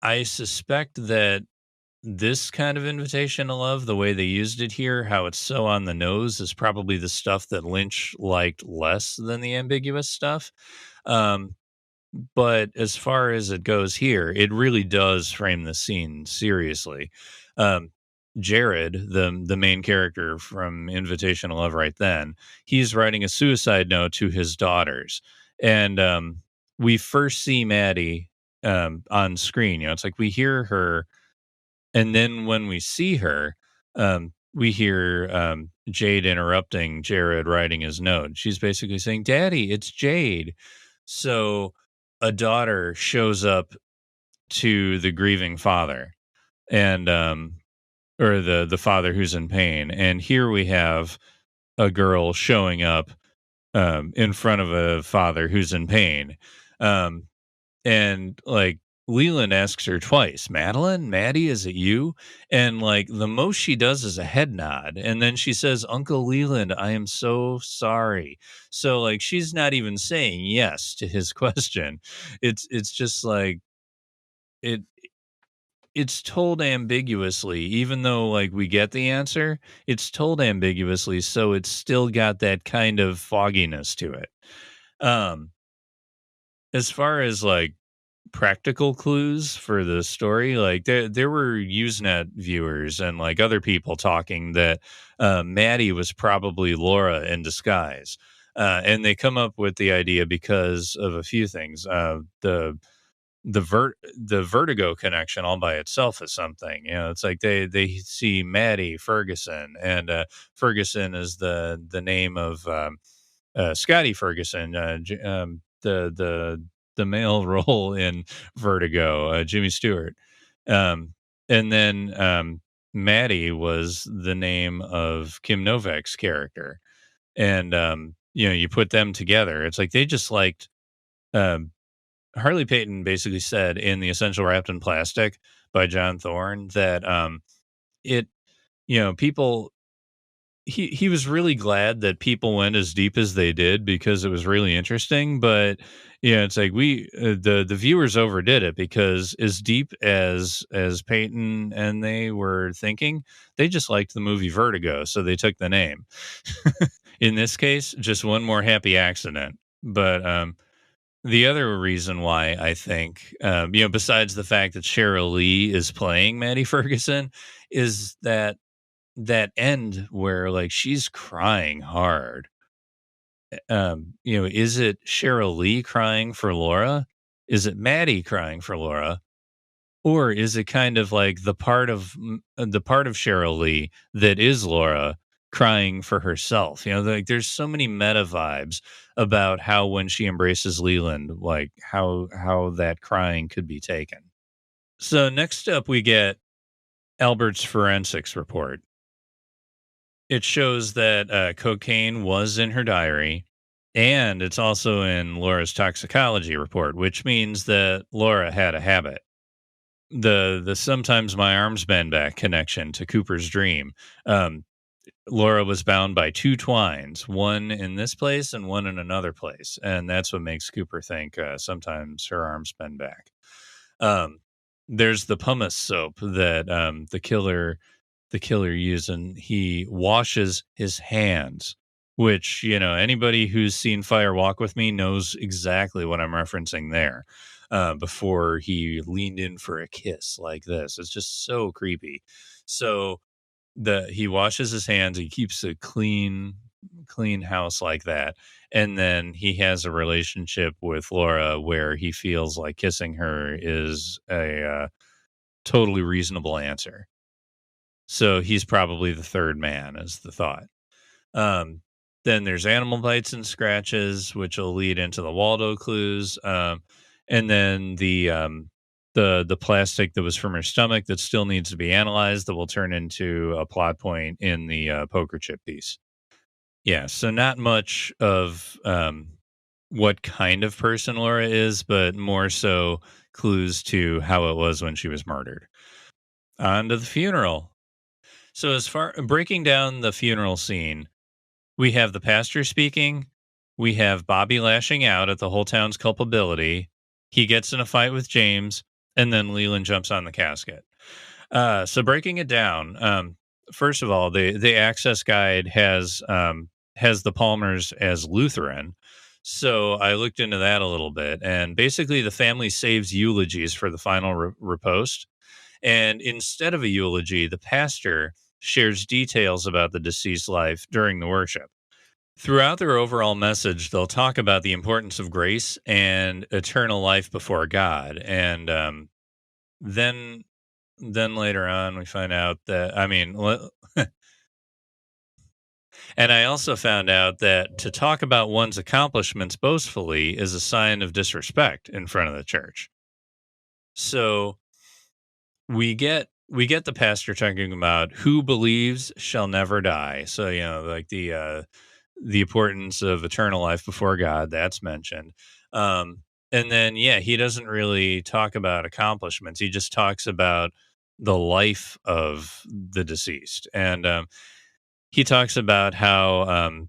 I suspect that this kind of invitation to love, the way they used it here, how it's so on the nose, is probably the stuff that Lynch liked less than the ambiguous stuff. Um, but as far as it goes here, it really does frame the scene seriously. Um, Jared, the main character from Invitation to Love, right then, he's writing a suicide note to his daughters, and we first see Maddie on screen. It's like we hear her, and then when we see her, we hear Jade interrupting Jared writing his note. She's basically saying, "Daddy, it's Jade." So a daughter shows up to the grieving father, and or the father who's in pain. And here we have a girl showing up in front of a father who's in pain. Um, and like Leland asks her twice, "Madeline, Maddie, is it you?" And like the most she does is a head nod, and then she says, "Uncle Leland, I am so sorry." So like she's not even saying yes to his question. It's just like it it's told ambiguously, even though like we get the answer, it's told ambiguously, so it's still got that kind of fogginess to it. Um as far as like practical clues for the story, like there were Usenet viewers and like other people talking that Maddie was probably Laura in disguise, and they come up with the idea because of a few things. The Vertigo connection all by itself is something. It's like they see Maddy Ferguson, and Ferguson is the name of Scotty Ferguson, the male role in Vertigo, Jimmy Stewart. And then Maddie was the name of Kim Novak's character. And you put them together, it's like they just liked um Harley Peyton basically said in The Essential Wrapped in Plastic by John Thorne that it people he was really glad that people went as deep as they did because it was really interesting. But it's like the viewers overdid it, because as deep as Peyton and they were thinking, they just liked the movie Vertigo, so they took the name. In this case, just one more happy accident. But the other reason why I think, besides the fact that Cheryl Lee is playing Maddie Ferguson, is that end where like she's crying hard. Is it Cheryl Lee crying for Laura? Is it Maddie crying for Laura? Or is it kind of like the part of Cheryl Lee that is Laura crying for herself? Like there's so many meta vibes about how when she embraces Leland, like how that crying could be taken. So next up we get Albert's forensics report. It shows that cocaine was in her diary, and it's also in Laura's toxicology report, which means that Laura had a habit. The sometimes my arms bend back connection to Cooper's dream. Um, Laura was bound by two twines, one in this place and one in another place, and that's what makes Cooper think sometimes her arms bend back. Um, there's the pumice soap that the killer used, and he washes his hands, which anybody who's seen Fire Walk with Me knows exactly what I'm referencing there. Before he leaned in for a kiss like this, it's just so creepy. So he washes his hands, he keeps a clean house like that, and then he has a relationship with Laura where he feels like kissing her is a totally reasonable answer. So he's probably the third man, is the thought. Um, then there's animal bites and scratches, which will lead into the Waldo clues. And then the plastic that was from her stomach that still needs to be analyzed, that will turn into a plot point in the poker chip piece. Yeah, so not much of what kind of person Laura is, but more so clues to how it was when she was murdered. On to the funeral. So as far breaking down the funeral scene, we have the pastor speaking, we have Bobby lashing out at the whole town's culpability. He gets in a fight with James, and then Leland jumps on the casket. So breaking it down, first of all, the access guide has the Palmers as Lutheran. So I looked into that a little bit, and basically the family saves eulogies for the final repost. And instead of a eulogy, the pastor shares details about the deceased life during the worship. Throughout their overall message, they'll talk about the importance of grace and eternal life before God. And then then later on, we find out that, and I also found out that to talk about one's accomplishments boastfully is a sign of disrespect in front of the church. So we get the pastor talking about who believes shall never die. So, like the importance of eternal life before God, that's mentioned. Um, and then, yeah, he doesn't really talk about accomplishments. He just talks about the life of the deceased. And he talks about how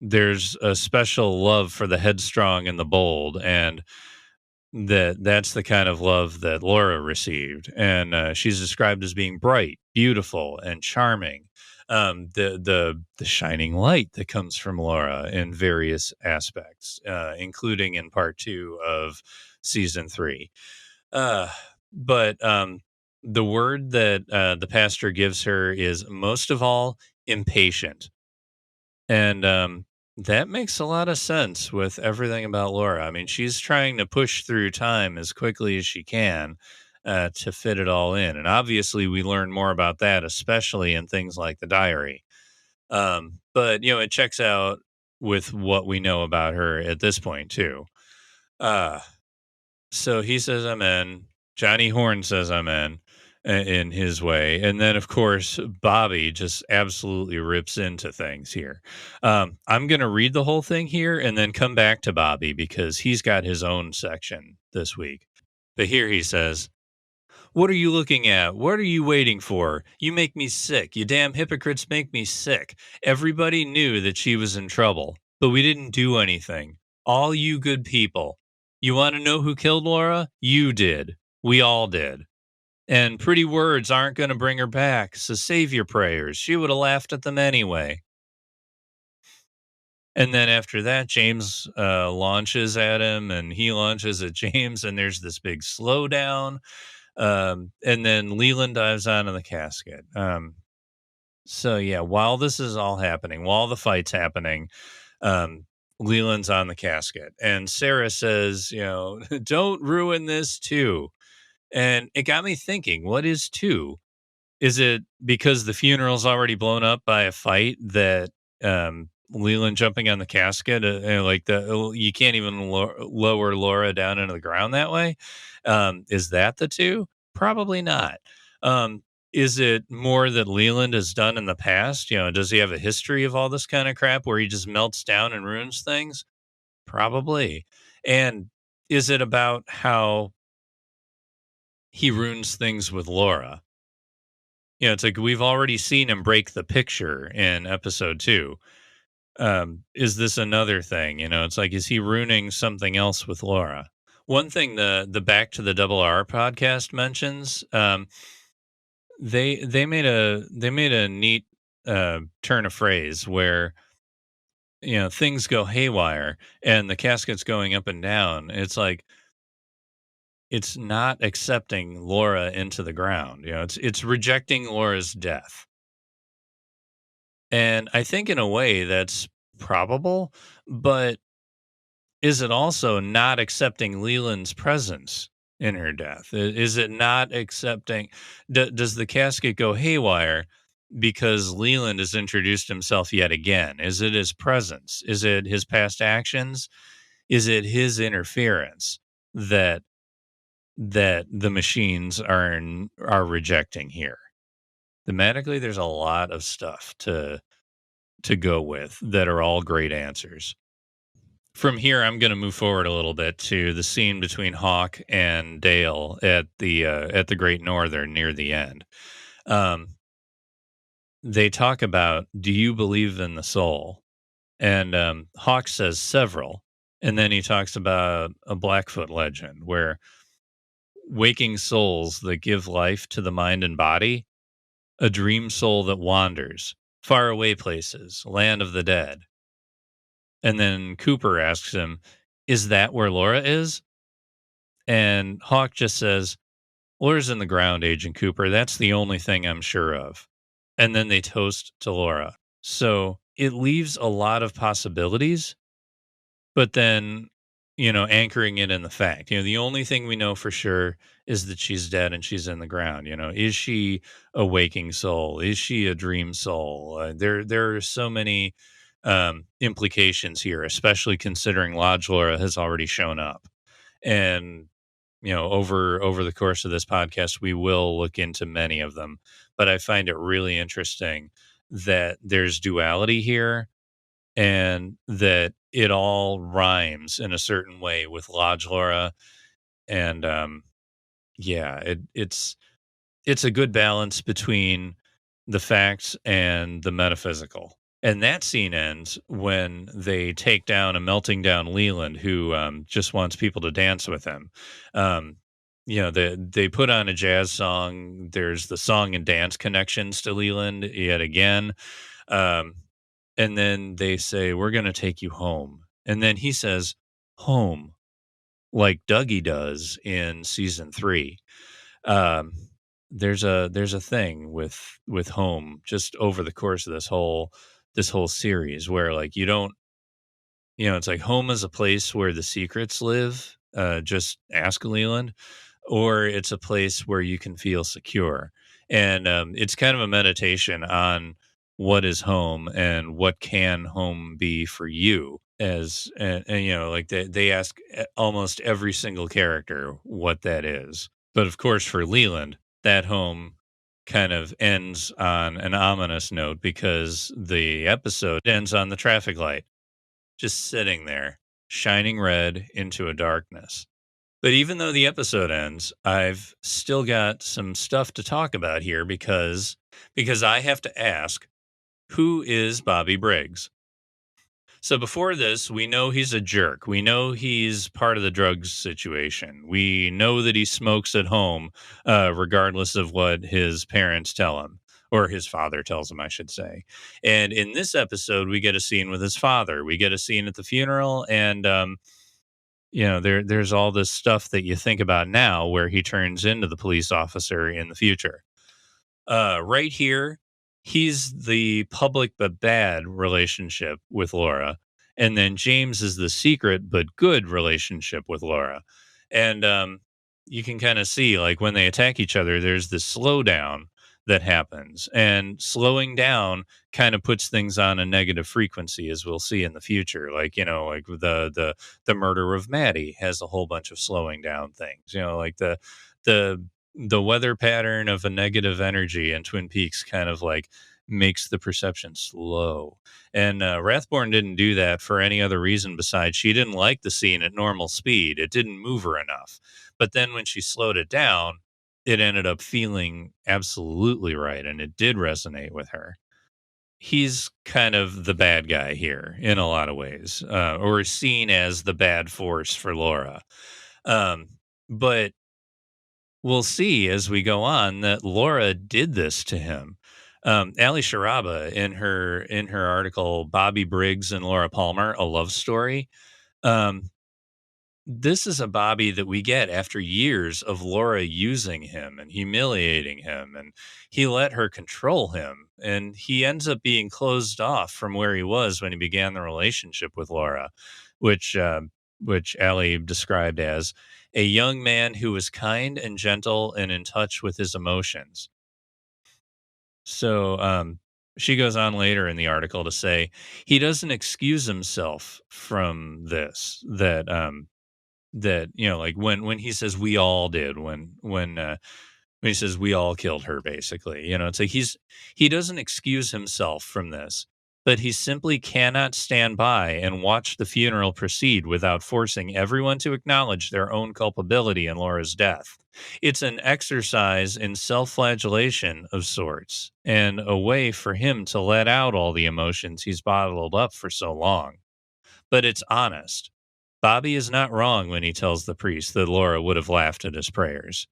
there's a special love for the headstrong and the bold. And that's the kind of love that Laura received, and she's described as being bright, beautiful, and charming. The shining light that comes from Laura in various aspects, including in part 2 of season 3. Uh, but the word that the pastor gives her is most of all impatient. And that makes a lot of sense with everything about Laura. I mean, she's trying to push through time as quickly as she can to fit it all in. And obviously, we learn more about that, especially in things like the diary. But, it checks out with what we know about her at this point, too. Uh, so he says amen. Johnny Horn says amen in his way. And then, of course, Bobby just absolutely rips into things here. I'm going to read the whole thing here and then come back to Bobby because he's got his own section this week. But here he says, "What are you looking at? What are you waiting for? You make me sick. You damn hypocrites make me sick. Everybody knew that she was in trouble, but we didn't do anything. All you good people. You want to know who killed Laura? You did. We all did. And pretty words aren't going to bring her back, so save your prayers. She would have laughed at them anyway." And then after that, James launches at him, and he launches at James, and there's this big slowdown. And then Leland dives onto the casket. So yeah, while this is all happening, while the fight's happening, Leland's on the casket, and Sarah says, "Don't ruin this too." And it got me thinking, what is two? Is it because the funeral's already blown up by a fight that Leland jumping on the casket, like you can't even lower Laura down into the ground that way? Is that the two? Probably not. Is it more that Leland has done in the past? Does he have a history of all this kind of crap where he just melts down and ruins things? Probably. And is it about how he ruins things with Laura? It's like we've already seen him break the picture in episode 2. Is this another thing? It's like, is he ruining something else with Laura? One thing the Back to the Double R podcast mentions, they made a neat turn of phrase where things go haywire and the casket's going up and down. It's like it's not accepting Laura into the ground. It's rejecting Laura's death. And I think in a way that's probable, but is it also not accepting Leland's presence in her death? Is it not accepting? Does the casket go haywire because Leland has introduced himself yet again? Is it his presence? Is it his past actions? Is it his interference that the machines are rejecting here? Thematically, there's a lot of stuff to go with that are all great answers. From here, I'm going to move forward a little bit to the scene between Hawk and Dale at the Great Northern near the end. They talk about, do you believe in the soul? And Hawk says several, and then he talks about a Blackfoot legend where waking souls that give life to the mind and body, a dream soul that wanders, far away places, land of the dead. And then Cooper asks him, is that where Laura is? And Hawk just says, Laura's in the ground, Agent Cooper. That's the only thing I'm sure of. And then they toast to Laura. So it leaves a lot of possibilities, but then, anchoring it in the fact, the only thing we know for sure is that she's dead and she's in the ground. Is she a waking soul? Is she a dream soul? There are so many implications here, especially considering Lodge Laura has already shown up. And over the course of this podcast, we will look into many of them. But I find it really interesting that there's duality here and that it all rhymes in a certain way with Lodge Laura. And it's a good balance between the facts and the metaphysical. And that scene ends when they take down a melting down Leland who just wants people to dance with him. They put on a jazz song. There's the song and dance connections to Leland yet again. And then they say, we're going to take you home. And then he says, home, like Dougie does in season 3. There's a thing with home just over the course of this whole series where like you don't, it's like home is a place where the secrets live. Just ask Leland, or it's a place where you can feel secure. And it's kind of a meditation on what is home and what can home be for you. And like they ask almost every single character what that is. But of course, for Leland, that home kind of ends on an ominous note because the episode ends on the traffic light, just sitting there, shining red into a darkness. But even though the episode ends, I've still got some stuff to talk about here because I have to ask, who is Bobby Briggs? So before this, we know he's a jerk. We know he's part of the drugs situation. We know that he smokes at home, regardless of what his parents tell him, or his father tells him, I should say. And in this episode, we get a scene with his father. We get a scene at the funeral, and there's all this stuff that you think about now, where he turns into the police officer in the future. Right here, he's the public but bad relationship with Laura. And then James is the secret but good relationship with Laura. And you can kind of see, like, when they attack each other, there's this slowdown that happens. And slowing down kind of puts things on a negative frequency, as we'll see in the future. Like, like the murder of Maddy has a whole bunch of slowing down things. Like the weather pattern of a negative energy in Twin Peaks kind of like makes the perception slow. And Rathborne didn't do that for any other reason besides she didn't like the scene at normal speed. It didn't move her enough. But then when she slowed it down, it ended up feeling absolutely right. And it did resonate with her. He's kind of the bad guy here in a lot of ways, or seen as the bad force for Laura. But we'll see as we go on that Laura did this to him. Ali Sharaba in her article, Bobby Briggs and Laura Palmer, a love story. This is a Bobby that we get after years of Laura using him and humiliating him, and he let her control him, and he ends up being closed off from where he was when he began the relationship with Laura, which Ali described as a young man who was kind and gentle and in touch with his emotions. So she goes on later in the article to say he doesn't excuse himself from this, that like when he says we all did, when he says we all killed her, basically, it's like he doesn't excuse himself from this, but he simply cannot stand by and watch the funeral proceed without forcing everyone to acknowledge their own culpability in Laura's death. It's an exercise in self-flagellation of sorts, and a way for him to let out all the emotions he's bottled up for so long. But it's honest. Bobby is not wrong when he tells the priest that Laura would have laughed at his prayers.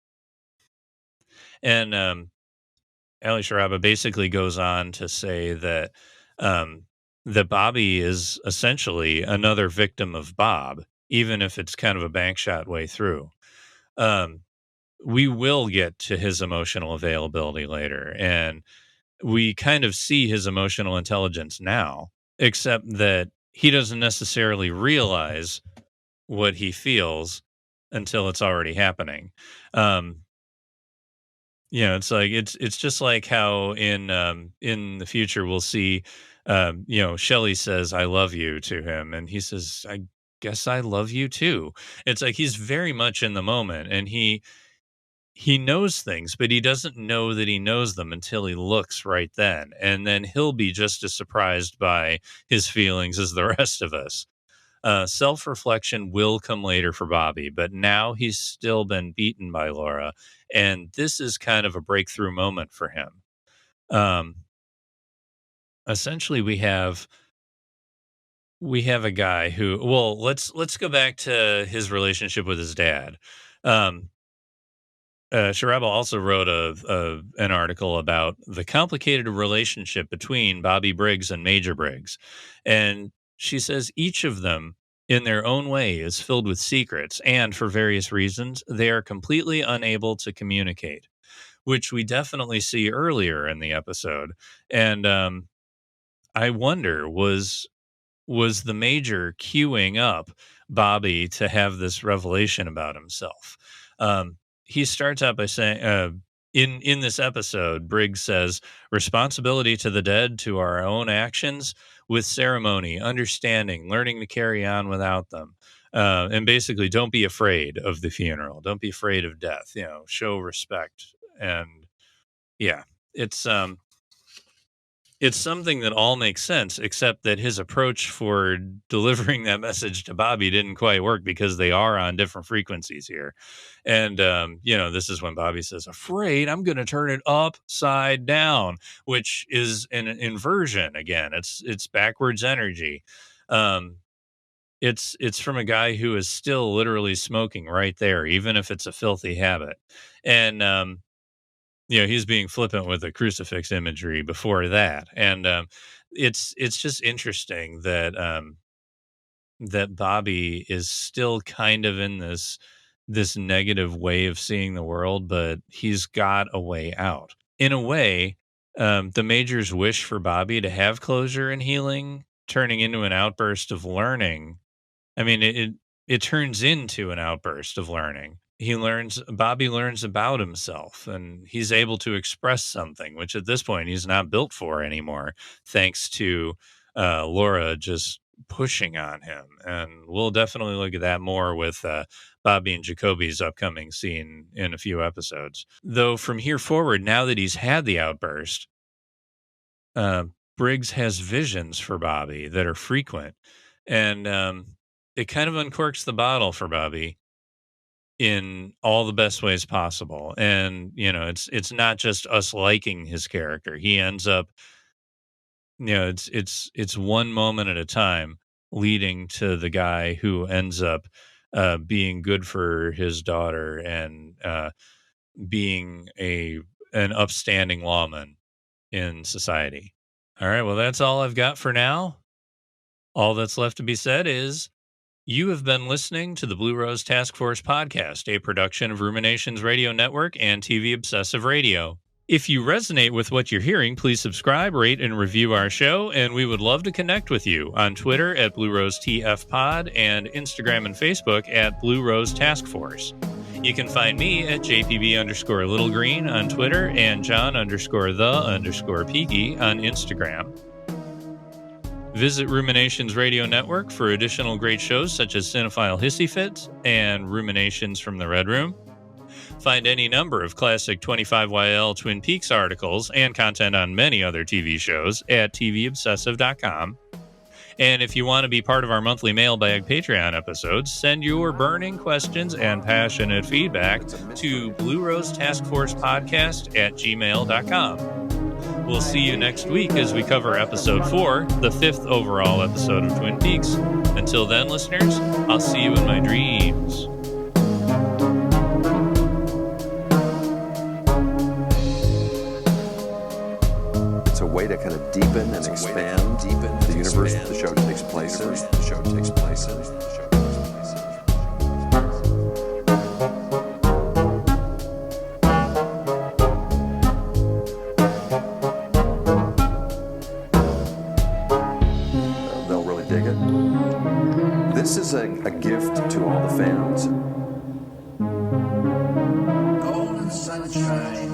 And Ali Sharaba basically goes on to say that that Bobby is essentially another victim of Bob, even if it's kind of a bank shot way through. We will get to his emotional availability later, and we kind of see his emotional intelligence now, except that he doesn't necessarily realize what he feels until it's already happening. It's like it's just like how in the future we'll see, Shelley says "I love you" to him, and he says, "I guess I love you too." It's like he's very much in the moment, and he knows things, but he doesn't know that he knows them until he looks right then, and then he'll be just as surprised by his feelings as the rest of us. Self-reflection will come later for Bobby, but now he's still been beaten by Laura, and this is kind of a breakthrough moment for him. Essentially, we have a guy who, well, let's go back to his relationship with his dad. Sharaba also wrote an article about the complicated relationship between Bobby Briggs and Major Briggs, and she says each of them, in their own way, is filled with secrets, and for various reasons, they are completely unable to communicate, which we definitely see earlier in the episode. And I wonder, was the Major queuing up Bobby to have this revelation about himself? He starts out by saying, in this episode, Briggs says, responsibility to the dead, to our own actions, with ceremony, understanding, learning to carry on without them. And basically, don't be afraid of the funeral. Don't be afraid of death. Show respect. And yeah, it's something that all makes sense, except that his approach for delivering that message to Bobby didn't quite work because they are on different frequencies here. And, this is when Bobby says, afraid, I'm going to turn it upside down, which is an inversion. Again, it's backwards energy. It's from a guy who is still literally smoking right there, even if it's a filthy habit. And, he's being flippant with the crucifix imagery before that. And it's just interesting that that Bobby is still kind of in this negative way of seeing the world, but he's got a way out. In a way, the Major's wish for Bobby to have closure and healing turning into an outburst of learning. I mean, it turns into an outburst of learning. Bobby learns about himself, and he's able to express something, which at this point he's not built for anymore, thanks to Laura just pushing on him. And we'll definitely look at that more with Bobby and Jacoby's upcoming scene in a few episodes. Though from here forward, now that he's had the outburst, Briggs has visions for Bobby that are frequent, and it kind of uncorks the bottle for Bobby in all the best ways possible. And it's not just us liking his character. He ends up, it's one moment at a time, leading to the guy who ends up being good for his daughter and being an upstanding lawman in society. All right, well, that's all I've got for now. All that's left to be said is, you have been listening to the Blue Rose Task Force podcast, a production of Ruminations Radio Network and TV Obsessive Radio. If you resonate with what you're hearing, please subscribe, rate, and review our show, and we would love to connect with you on Twitter at Blue Rose TF Pod and Instagram and Facebook at Blue Rose Task Force. You can find me at JPB_Little on Twitter and John_the_Peaky on Instagram. Visit Ruminations Radio Network for additional great shows such as Cinephile Hissy Fits and Ruminations from the Red Room. Find any number of classic 25YL Twin Peaks articles and content on many other TV shows at tvobsessive.com. And if you want to be part of our monthly mailbag Patreon episodes, send your burning questions and passionate feedback to Blue Rose Task Force Podcast at gmail.com. We'll see you next week as we cover episode 4, the 5th overall episode of Twin Peaks. Until then, listeners, I'll see you in my dreams. It's a way to kind of deepen and expand the universe that the show takes place in. They'll really dig it. This is a gift to all the fans. Golden sunshine.